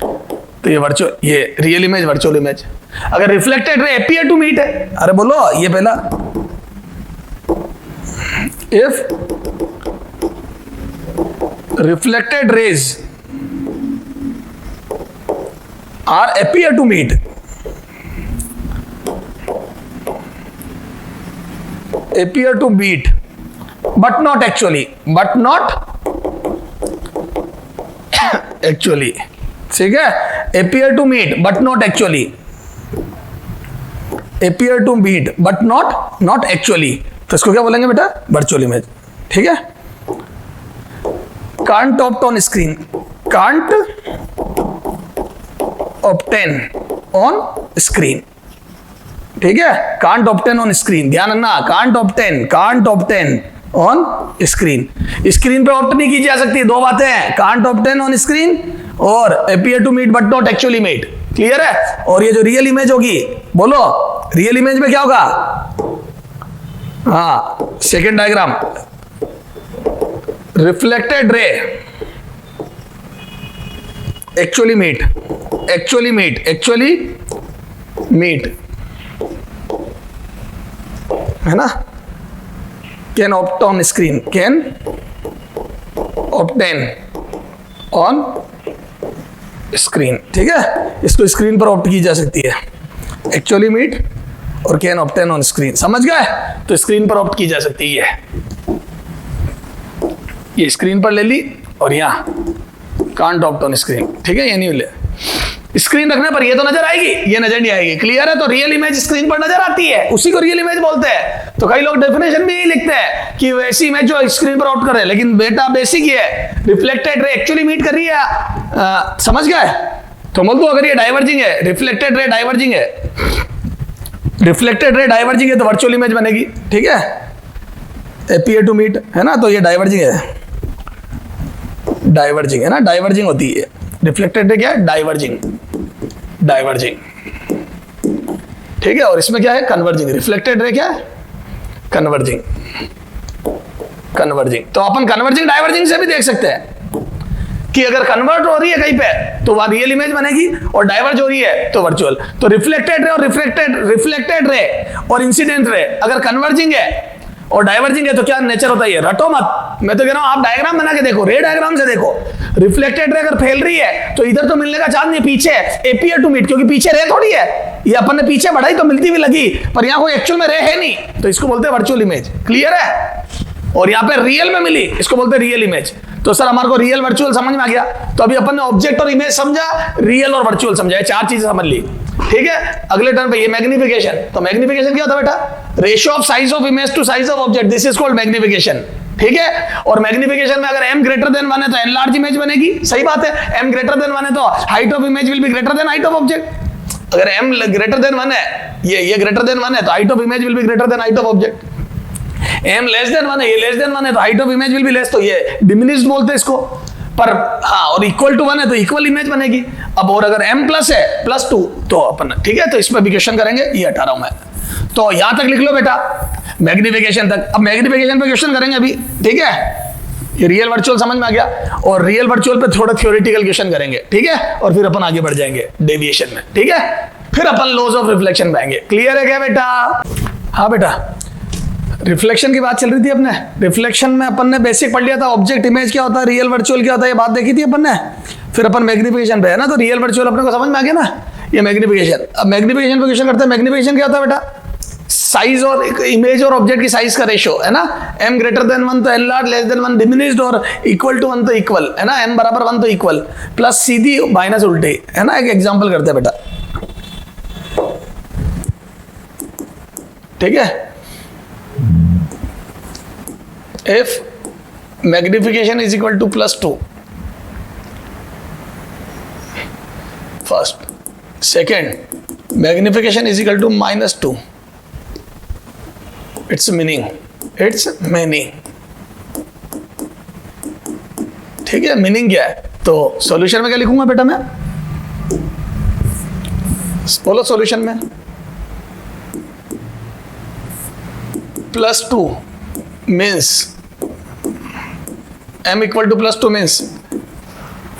तो ये वर्चुअल, ये रियल इमेज वर्चुअल इमेज। अगर reflected ray appear to meet है, अरे बोलो ये पहला, if reflected rays are appear to meet, appear to meet but not actually, but not actually, ठीक है, appear to meet but not actually, appear to meet but not actually, तो इसको क्या बोलेंगे बेटा, वर्चुअल इमेज। ठीक है, can't opt on screen, can't obtain on screen, ठीक है, कांट ऑब्टेन ऑन स्क्रीन, ध्यान रखना, can't obtain on screen, screen पे ऑप्ट नहीं की जा सकती, दो बातें हैं, कांट ऑब्टेन ऑन स्क्रीन और appear to meet but not actually meet, clear है। और ये जो रियल इमेज होगी, बोलो रियल इमेज में क्या होगा, हाँ second diagram, reflected ray actually meet है ना, can opt on screen, can obtain on screen, ठीक है, इसको स्क्रीन पर ऑप्ट की जा सकती है, एक्चुअली मीट और कैन ऑप्टेन ऑन स्क्रीन, समझ गए, तो स्क्रीन पर ऑप्ट की जा सकती है, ये स्क्रीन पर ले ली और यहां कांट ऑप्ट ऑन स्क्रीन, ठीक है, ये नहीं ले, स्क्रीन रखने पर ये तो नजर आएगी, ये नजर नहीं आएगी, क्लियर है। तो रियल इमेज स्क्रीन पर नजर आती है, उसी को रियल इमेज बोलते हैं। तो कई लोग डेफिनेशन भी यही लिखते हैं कि वैसी इमेज जो स्क्रीन पर आउट कर रहे हैं, लेकिन बेटा बेसिक ये है, रिफ्लेक्टेड रे एक्चुअली मीट कर रही है, समझ गए। तो बोल दो अगर ये डाइवर्जिंग है, रिफ्लेक्टेड रे डाइवर्जिंग है, तो वर्चुअल इमेज बनेगी, ठीक है, अपीयर टू मीट है ना, तो ये डाइवर्जिंग है ना, डाइवर्जिंग होती है, रिफ्लेक्टेड रे क्या है, डाइवर्जिंग, ठीक है, और इसमें क्या है, कन्वर्जिंग, रिफ्लेक्टेड रे क्या है, कन्वर्जिंग। तो अपन कन्वर्जिंग डाइवर्जिंग से भी देख सकते हैं कि अगर कन्वर्ट हो रही है कहीं पे तो वह रियल इमेज बनेगी, और डाइवर्ज हो रही है तो वर्चुअल। तो रिफ्लेक्टेड रे और रिफ्लेक्टेड रे और इंसिडेंट रे अगर कन्वर्जिंग है और डाइवर्जिंग है तो क्या नेचर होता है, रटो मत, मैं तो कह रहा हूं आप डायग्राम बना के देखो, रे डायग्राम से देखो, रिफ्लेक्टेड रे अगर फैल रही है तो इधर तो मिलने का चांस नहीं, पीछे अपीयर टू मीट, क्योंकि पीछे रे थोड़ी है, ये अपन ने पीछे बढ़ाई तो मिलती भी लगी, पर यहां कोई एक्चुअल में रे है नहीं, तो इसको बोलते हैं वर्चुअल इमेज, क्लियर है। और यहाँ पे रियल में मिली, इसको बोलते हैं रियल इमेज। तो सर हमारे को रियल वर्चुअल समझ में आ गया, तो अभी अपन ने ऑब्जेक्ट और इमेज समझा, रियल और वर्चुअल समझा, चार चीजें समझ ली, ठीक है। अगले टर्न पे ये मैग्निफिकेशन, तो मैग्निफिकेशन क्या होता है बेटा, ratio of size of image to size of object, this is called magnification, ठीक है। और मैग्निफिकेशन में अगर m ग्रेटर देन 1 है तो एनलार्ज इमेज बनेगी, सही बात है, m ग्रेटर देन 1 है तो height of image will be greater than height of object. अगर m ग्रेटर देन 1 है, ये ग्रेटर देन 1 है तो height of image will be greater than height of object. m less than 1 है, ये less than 1 है तो height of image will be less, तो ये डिमिनिश्ड बोलते हैं इसको, पर हाँ, और इक्वल टू 1 है तो इक्वल इमेज बनेगी। अब और अगर m प्लस है +2 तो अपन, ठीक है, तो इसमें भी क्वेश्चन करेंगे, ये हटा रहा हूं मैं, तो यहां तक लिख लो बेटा मैग्निफिकेशन तक। अब मैग्निफिकेशन पे क्वेश्चन करेंगे अभी, ठीक है, ये रियल वर्चुअल समझ में आ गया, और रियल वर्चुअल पे थोड़ा थ्योरेटिकल क्वेश्चन करेंगे, ठीक है, और फिर अपन आगे बढ़ जाएंगे डेविएशन में, ठीक है, फिर अपन लॉज ऑफ रिफ्लेक्शन में आएंगे। क्लियर है क्या बेटा? हाँ बेटा, रिफ्लेक्शन की बात चल रही थी अपने, रिफ्लेक्शन में अपन ने बेसिक पढ़ लिया था, ऑब्जेक्ट इमेज क्या होता है, रियल वर्चुअल क्या होता है, ये बात देखी थी अपन ने। फिर अपन मैग्निफिकेशन पे है ना, तो रियल वर्चुअल अपने को समझ में आ गया ना, ये मैग्निफिकेशन। अब मैग्निफिकेशन पे क्वेश्चन करते हैं, मैग्निफिकेशन क्या होता है बेटा, साइज और इमेज और ऑब्जेक्ट की साइज का रेशियो है ना, m ग्रेटर देन 1 तो एनलार्ज, लेस देन 1 डिमिनिश्ड, और इक्वल टू 1 तो इक्वल है ना, m बराबर 1 तो इक्वल, प्लस सीधी माइनस उल्टी है ना। एक एग्जांपल करते हैं बेटा, ठीक है, if magnification is equal to +2, first, second, magnification is equal to -2, its meaning, ठीक है, मीनिंग क्या है, तो सॉल्यूशन में क्या लिखूंगा बेटा मैं, बोलो सॉल्यूशन में +2 means m equal to +2 means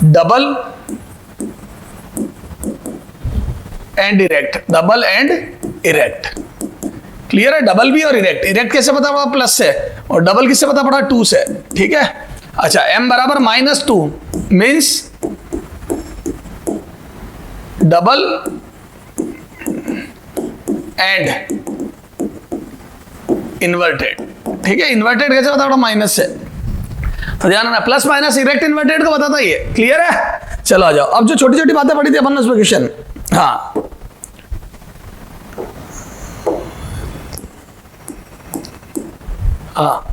double and erect, double and erect. Clear है? डबल भी और इरेक्ट। इरेक्ट कैसे पता पड़ा? प्लस से, और डबल किससे पता पड़ा? 2 से। ठीक है, अच्छा m बराबर -2 मीन्स डबल एंड इन्वर्टेड। ठीक है, इन्वर्टेड कैसे पता पड़ा? माइनस से। तो ध्यान रखना, प्लस माइनस इरेक्ट इन्वर्टेड को बताता है ये। क्लियर है? चलो आ जाओ, अब जो छोटी छोटी बातें पढ़ी थी अपन ने उसमें क्वेश्चन। हाँ, हाँ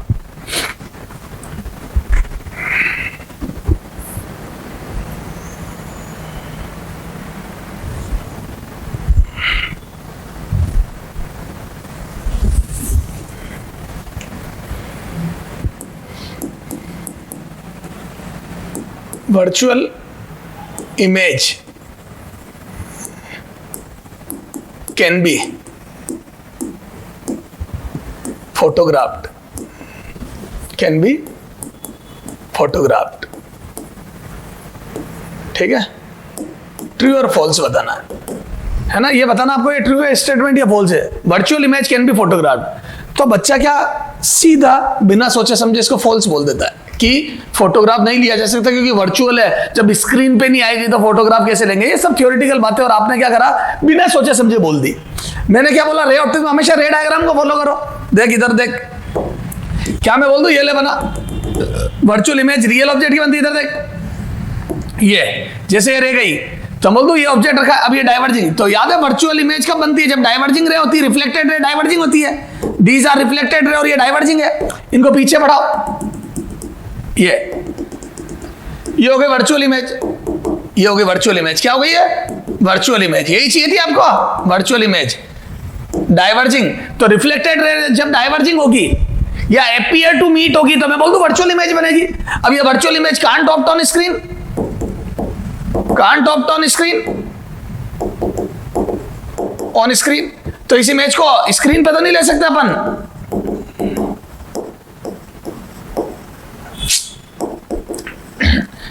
virtual image can be photographed, can be photographed। ठीक है, ट्रू और फॉल्स बताना है ना, ये बताना आपको ये ट्रू है स्टेटमेंट या फॉल्स है। Virtual image can B photographed, तो बच्चा क्या सीधा बिना सोचे समझे इसको फॉल्स बोल देता है कि फोटोग्राफ नहीं लिया जा सकता क्योंकि वर्चुअल है, जब स्क्रीन पे नहीं आएगी तो फोटोग्राफ कैसे लेंगे। ये सब थ्योरेटिकल बातें, और आपने क्या करा? बिना सोचे समझे बोल दी। मैंने क्या बोला? रे ऑप्टिक्स में हमेशा रे डायग्राम को फॉलो करो। देख इधर देख, क्या मैं बोल दूं? ये ले बना वर्चुअल इमेज रियल ऑब्जेक्ट की बनती है। इधर देख, ये जैसे ये रे गई तो बोल दूं ये ऑब्जेक्ट रखा, अब ये डाइवर्जिंग। तो याद है वर्चुअल इमेज कब बनती है? जब डाइवर्जिंग रे होती है, रिफ्लेक्टेड रे डाइवर्जिंग होती है। दीज आर रिफ्लेक्टेड रे और ये डाइवर्जिंग है। इनको पीछे बढ़ाओ, ये हो गई वर्चुअल इमेज, ये हो गई वर्चुअल इमेज। क्या हो गई है? Virtual image. यही चाहिए थी आपको, वर्चुअल इमेज डाइवर्जिंग। तो रिफ्लेक्टेड रे जब डाइवर्जिंग होगी या अपीयर टू मीट होगी तो मैं बोल दूं वर्चुअल इमेज बनेगी। अब ये virtual image can't opt on screen, can't opt on screen, on screen. तो इस इमेज को स्क्रीन पे तो नहीं ले सकते अपन,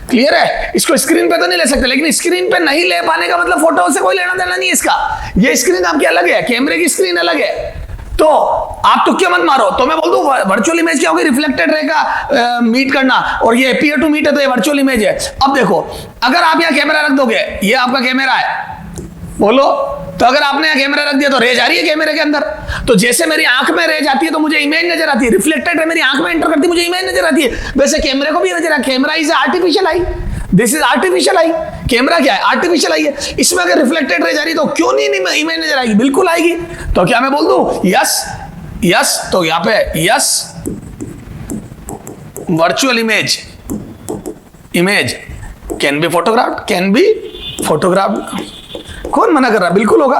क्लियर है? इसको स्क्रीन पे तो नहीं ले सकते, लेकिन स्क्रीन पे नहीं ले पाने का मतलब फोटो से कोई लेना देना नहीं है इसका। ये स्क्रीन आपकी अलग है, कैमरे की स्क्रीन अलग है, तो आप तुक्के मत मारो। तो मैं बोल दूं वर्चुअल इमेज क्या होगी? रिफ्लेक्टेड रे का मीट करना, और ये अपीयर टू मीट है तो ये वर्चुअल इमेज है। अब देखो, अगर आप यहाँ कैमरा रख दोगे, ये आपका कैमरा है, बोलो, तो अगर आपने यहाँ कैमरा रख दिया तो रे जा रही है कैमरे के अंदर। तो जैसे मेरी आंख में रे जाती है तो मुझे इमेज नजर आती है, रिफ्लेक्टेड रे मेरी आंख में एंटर करती है, मुझे इमेज नजर आती है। वैसे कैमरे को भी नजर आता है। Camera is artificial eye, this is artificial eye. Camera क्या है? आर्टिफिशियल आई है। इसमें अगर रिफ्लेक्टेड रे जा रही है तो क्यों नहीं इमेज नजर आएगी? बिल्कुल आएगी। तो क्या मैं बोल दूं यस? यस, तो यहां पे yes virtual image can B photographed, can be photographed. कौन मना कर रहा? बिल्कुल होगा,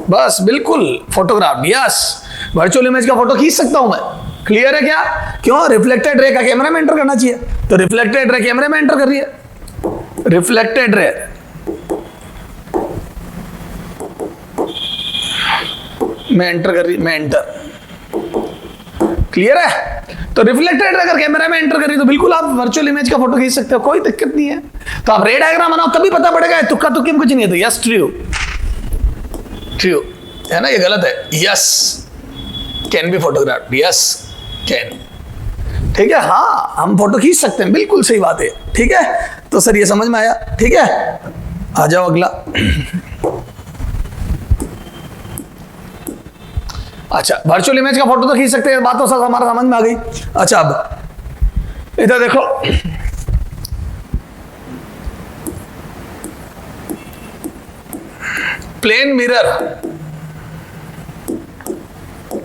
बस बिल्कुल फोटोग्राफ। यस, वर्चुअल इमेज का फोटो खींच सकता हूं मैं। क्लियर है क्या? क्यों? रिफ्लेक्टेड रे का कैमरा में एंटर करना चाहिए, तो रिफ्लेक्टेड रे कैमरे में एंटर कर रही है, रिफ्लेक्टेड रे में एंटर कर रही है, मैं एंटर। क्लियर है? तो रिफ्लेक्टेड अगर कैमरा में एंटर करी तो बिल्कुल आप वर्चुअल इमेज का फोटो खींच सकते हो, कोई दिक्कत नहीं है। तो आप रे डायग्राम बनाओ तभी पता पड़ेगा, तुक्का तुक्की में कुछ नहीं है। तो यस ट्रू, ट्रू है ना, ये गलत है। Yes can be photograph, yes can. ठीक है, हाँ हम फोटो खींच सकते हैं, बिल्कुल सही बात है। ठीक है, तो सर ये समझ में आया। ठीक है, आ जाओ अगला। अच्छा, वर्चुअल इमेज का फोटो तो खींच सकते हैं, बात तो सब हमारा समझ में आ गई। अच्छा, अब इधर देखो, प्लेन मिरर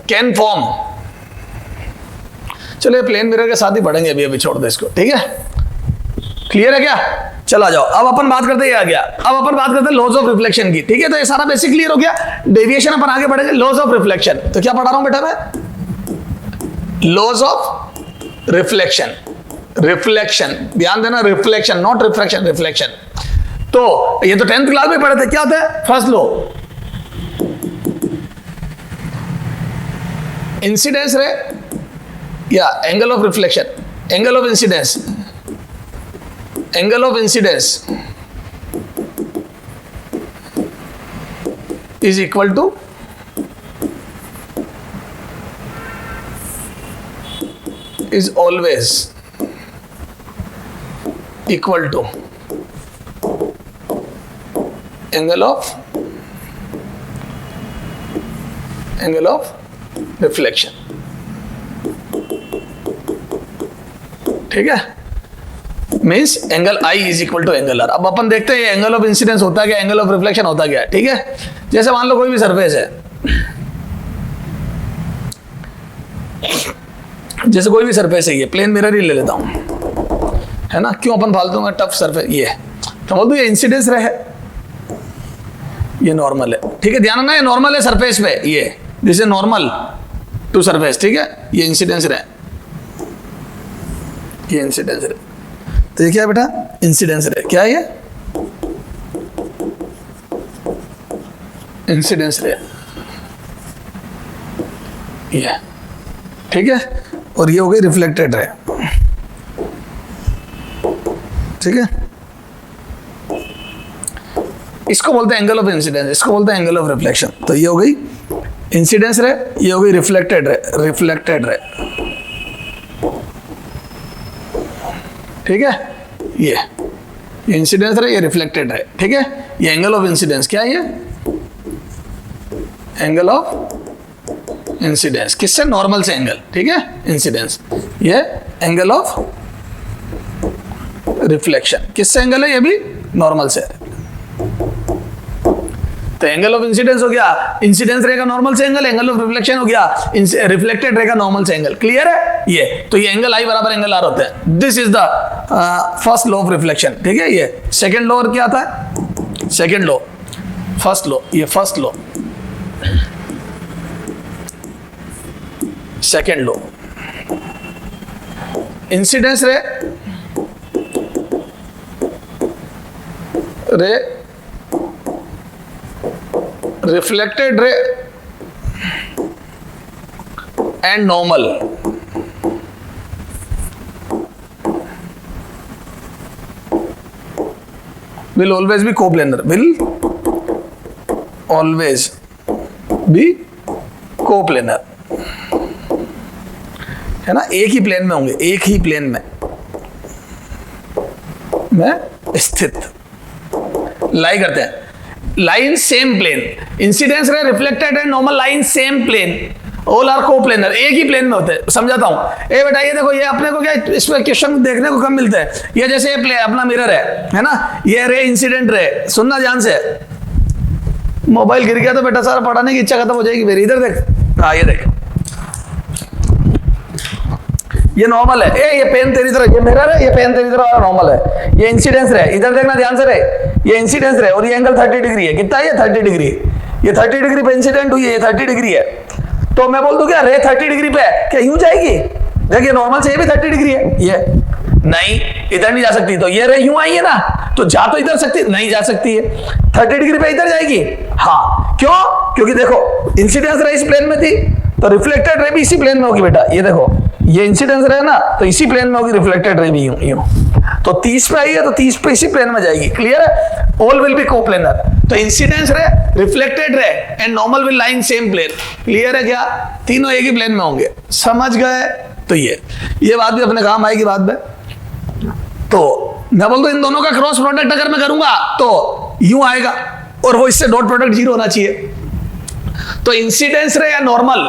कैन फॉर्म। चलो प्लेन मिरर के साथ ही पढ़ेंगे, अभी छोड़ दो इसको। ठीक है, क्लियर है क्या? चला जाओ, अब अपन बात करते हैं, आ गया अब अपन बात करते हैं लॉज ऑफ रिफ्लेक्शन की। ठीक है, तो ये सारा बेसिक क्लियर हो गया। डेविएशन अपन आगे बढ़ेंगे, लॉज ऑफ रिफ्लेक्शन। तो क्या पढ़ा रहा हूं बेटा मैं? लॉज ऑफ रिफ्लेक्शन, रिफ्लेक्शन ध्यान देना, रिफ्लेक्शन नॉट रिफ्रैक्शन, रिफ्लेक्शन। तो ये तो 10th क्लास में पढ़े थे। क्या होता है? फर्स्ट लॉ, इंसिडेंस रे या angle of reflection, angle of incidence, angle of incidence is equal to is always equal to angle of reflection. ठीक है, means angle I is equal to angle R. अब अपन देखते हैं angle of incidence होता क्या, angle of reflection होता क्या है. ठीक है, जैसे मान लो कोई भी सरफेस है, जैसे कोई भी सरफेस है, ये प्लेन मिरर ही ले लेता हूं, है ना, क्यों अपन फालतू में टफ सरफेस, ये तो बोल दो ये इंसिडेंस रे है, ये नॉर्मल है. ठीक है, ध्यान रखना ये नॉर्मल है सरफेस पे, ये this is normal to surface. ठीक है, ये इंसिडेंस रे, ये इंसिडेंस रे. तो ये क्या है बेटा, इंसिडेंस रे. क्या है ये, इंसिडेंस रे, ये. ठीक है, और ये हो गई रिफ्लेक्टेड रे. ठीक है, इसको बोलते हैं एंगल ऑफ इंसिडेंस, इसको बोलते हैं एंगल ऑफ रिफ्लेक्शन. तो ये हो गई इंसिडेंस रे, ये हो गई रिफ्लेक्टेड रे, रिफ्लेक्टेड रे. ठीक है, ये इंसिडेंस रे, ये रिफ्लेक्टेड रे. ठीक है, ये एंगल ऑफ इंसिडेंस. क्या है ये, एंगल ऑफ इंसिडेंस. किससे, नॉर्मल से एंगल. ठीक है, इंसिडेंस. ये एंगल ऑफ रिफ्लेक्शन किससे एंगल है, ये भी नॉर्मल से. तो एंगल ऑफ इंसिडेंस हो गया, इंसिडेंस रे का नॉर्मल से एंगल, एंगल ऑफ रिफ्लेक्शन हो गया रिफ्लेक्टेड रे का नॉर्मल से एंगल. क्लियर है ये. तो ये एंगल I बराबर एंगल R होते हैं. This is the first law of reflection. ठीक है, ये सेकंड लॉ और क्या आता है, सेकंड लॉ, फर्स्ट लॉ, ये first law, second law. Incidence ray reflected ray and normal will always be coplanar, will always be coplanar. है ना, एक ही प्लेन में होंगे, एक ही प्लेन में स्थित लाई करते हैं. Line same plane, incidence ray, reflected and normal line same plane, all are coplanar, एक ही प्लेन में होते हैं. समझाता हूं. ए बेटा ये देखो, ये अपने को क्या इसमें क्वेश्चन देखने को कम मिलते हैं. ये जैसे ये प्ले अपना मिरर है ना, ये रे इंसिडेंट रे. सुनना ध्यान से, मोबाइल गिर गया तो बेटा सारा पढ़ाने की इच्छा खत्म हो जाएगी मेरी. इधर देख, हाँ ये देख, ये नॉर्मल है. ये पेन तेरी तरह, ये मिरर है, ये पेन तेरी तरह नॉर्मल है. ये इंसिडेंस रे, इधर देखना ध्यान से रे, ये इंसिडेंस रे, और ये एंगल 30 डिग्री है. कितना है ये, 30 डिग्री. ये 30 डिग्री पे इंसिडेंट हुई है, ये 30 डिग्री है. तो मैं बोल दूं क्या, रे 30 डिग्री पे क्या यूं जाएगी, देखिए नॉर्मल से ये भी 30 डिग्री है, ये नहीं, इधर नहीं जा सकती. तो ये रे यूं आई है ना, तो जा तो इधर सकती नहीं, जा सकती है. 30 डिग्री पे इधर जाएगी, हाँ. क्यों, क्योंकि देखो इंसिडेंस रे इस प्लेन में थी, तो रिफ्लेक्टेड रे भी इसी प्लेन में होगी बेटा. ये देखो, ये इंसिडेंस रे ना, तो इसी प्लेन में होगी, रिफ्लेक्टेड रे भी यूं. तो 30 पे आई है, तो 30 पे इसी प्लेन में जाएगी. क्लियर है, ऑल विल बी कोप्लेनर. तो incidence ray, reflected ray and normal will lie in same plane. Clear है क्या, तीनों एक ही प्लेन में होंगे. समझ गए. तो ये बात भी अपने काम आएगी बाद में. तो मैं बोल दूं इन दोनों का क्रॉस प्रोडक्ट अगर मैं करूंगा तो यूं आएगा, और वो इससे डॉट प्रोडक्ट 0 होना चाहिए. तो इंसिडेंस रे या नॉर्मल,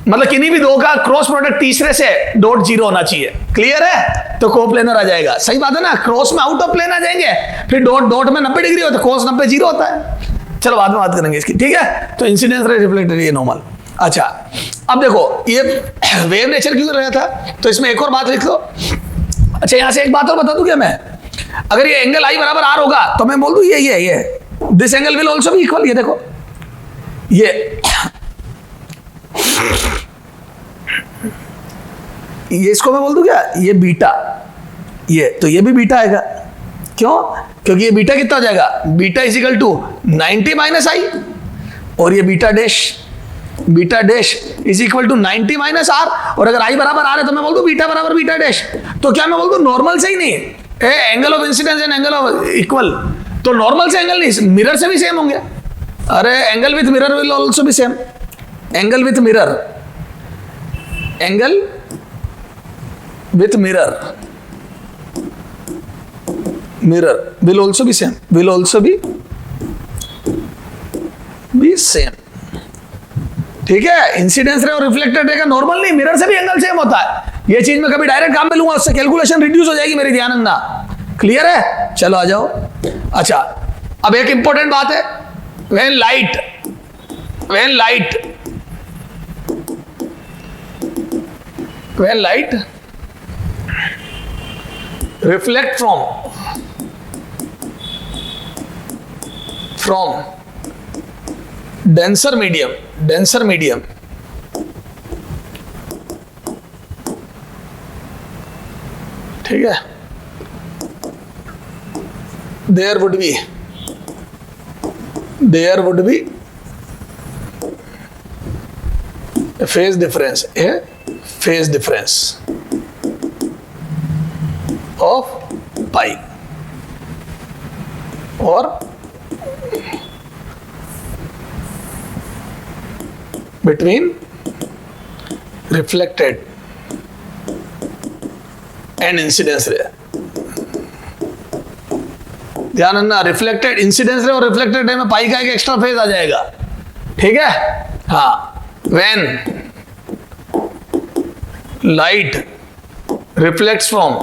मतलब किन्हीं भी दो का क्रॉस प्रोडक्ट तीसरे से डॉट 0 होना चाहिए. क्लियर है, तो कोप्लेनर आ जाएगा. सही बात है ना, क्रॉस में आउट ऑफ प्लेन आ जाएंगे, फिर डॉट में 90 डिग्री होता है, cos 90 0 होता है. चलो बाद में बात करेंगे इसकी. ठीक है, तो इंसिडेंस रे, रिफ्लेक्टेड, ये नॉर्मल. अच्छा, अब देखो ये वेव नेचर क्यों रहा था, तो इसमें एक और बात लिख लो. अच्छा, यहां से एक बात और बता दूं क्या मैं, अगर ये एंगल I बराबर R होगा तो मैं बोल दूं ये this angle will also be equal. ये देखो, ये इसको मैं बोल दूं क्या, ये बीटा, ये तो ये भी बीटा आएगा. क्यों, क्योंकि ये बीटा कितना हो जाएगा, beta is equal to 90 - I, और ये beta dash beta dash is equal to 90 minus R, और अगर आई बराबर आर है तो मैं बोल दूं बीटा बराबर बीटा डैश। तो क्या मैं बोल दूं नॉर्मल से ही नहीं, angle of incidence and angle of equal, तो नॉर्मल से एंगल नहीं, मिरर से भी सेम होंगे। अरे angle with mirror will also be same, angle with mirror, angle with mirror, mirror will also be same, will also be same। ठीक है, incidence रे और रिफ्लेक्टेड रे का नॉर्मल नहीं, मिरर से भी एंगल सेम होता है। ये चीज मैं कभी डायरेक्ट काम में लूंगा, उससे कैलकुलेशन रिड्यूस हो जाएगी मेरी, ध्यान रखना। क्लियर है? चलो आ जाओ। अच्छा, अब एक इंपॉर्टेंट बात है, when light reflect from denser medium, ठीक है, there would be a phase difference of pi, or between reflected and incidence ray। ध्यान रखना, रिफ्लेक्टेड इंसिडेंस रे और रिफ्लेक्टेड रे में पाई का एक एक्स्ट्रा फेज आ जाएगा। ठीक है, हाँ, when light reflects from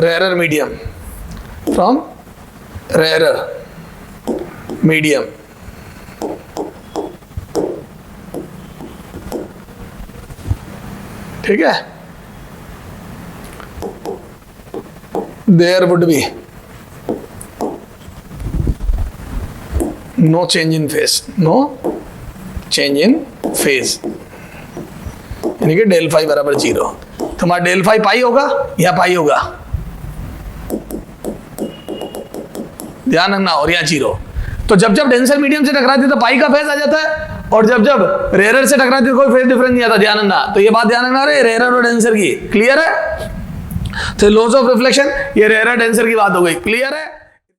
rarer medium, ठीक है, there would be no change in phase, यानी कि डेल फाई बराबर 0। तुम्हारा डेल फाई पाई होगा या पाई होगा, ध्यान रखना, और यहाँ 0। तो जब डेंसर मीडियम से टकराती है तो पाई का फेज आ जाता है, और जब रेयर से टकराती है तो कोई फेज डिफरेंस नहीं आता। ध्यान रखना, तो ये बात ध्यान रखना, रेयर और डेंसर की। क्लियर है? तो लॉस ऑफ रिफ्लेक्शन, ये रेयर डेंसर की बात हो गई। क्लियर है?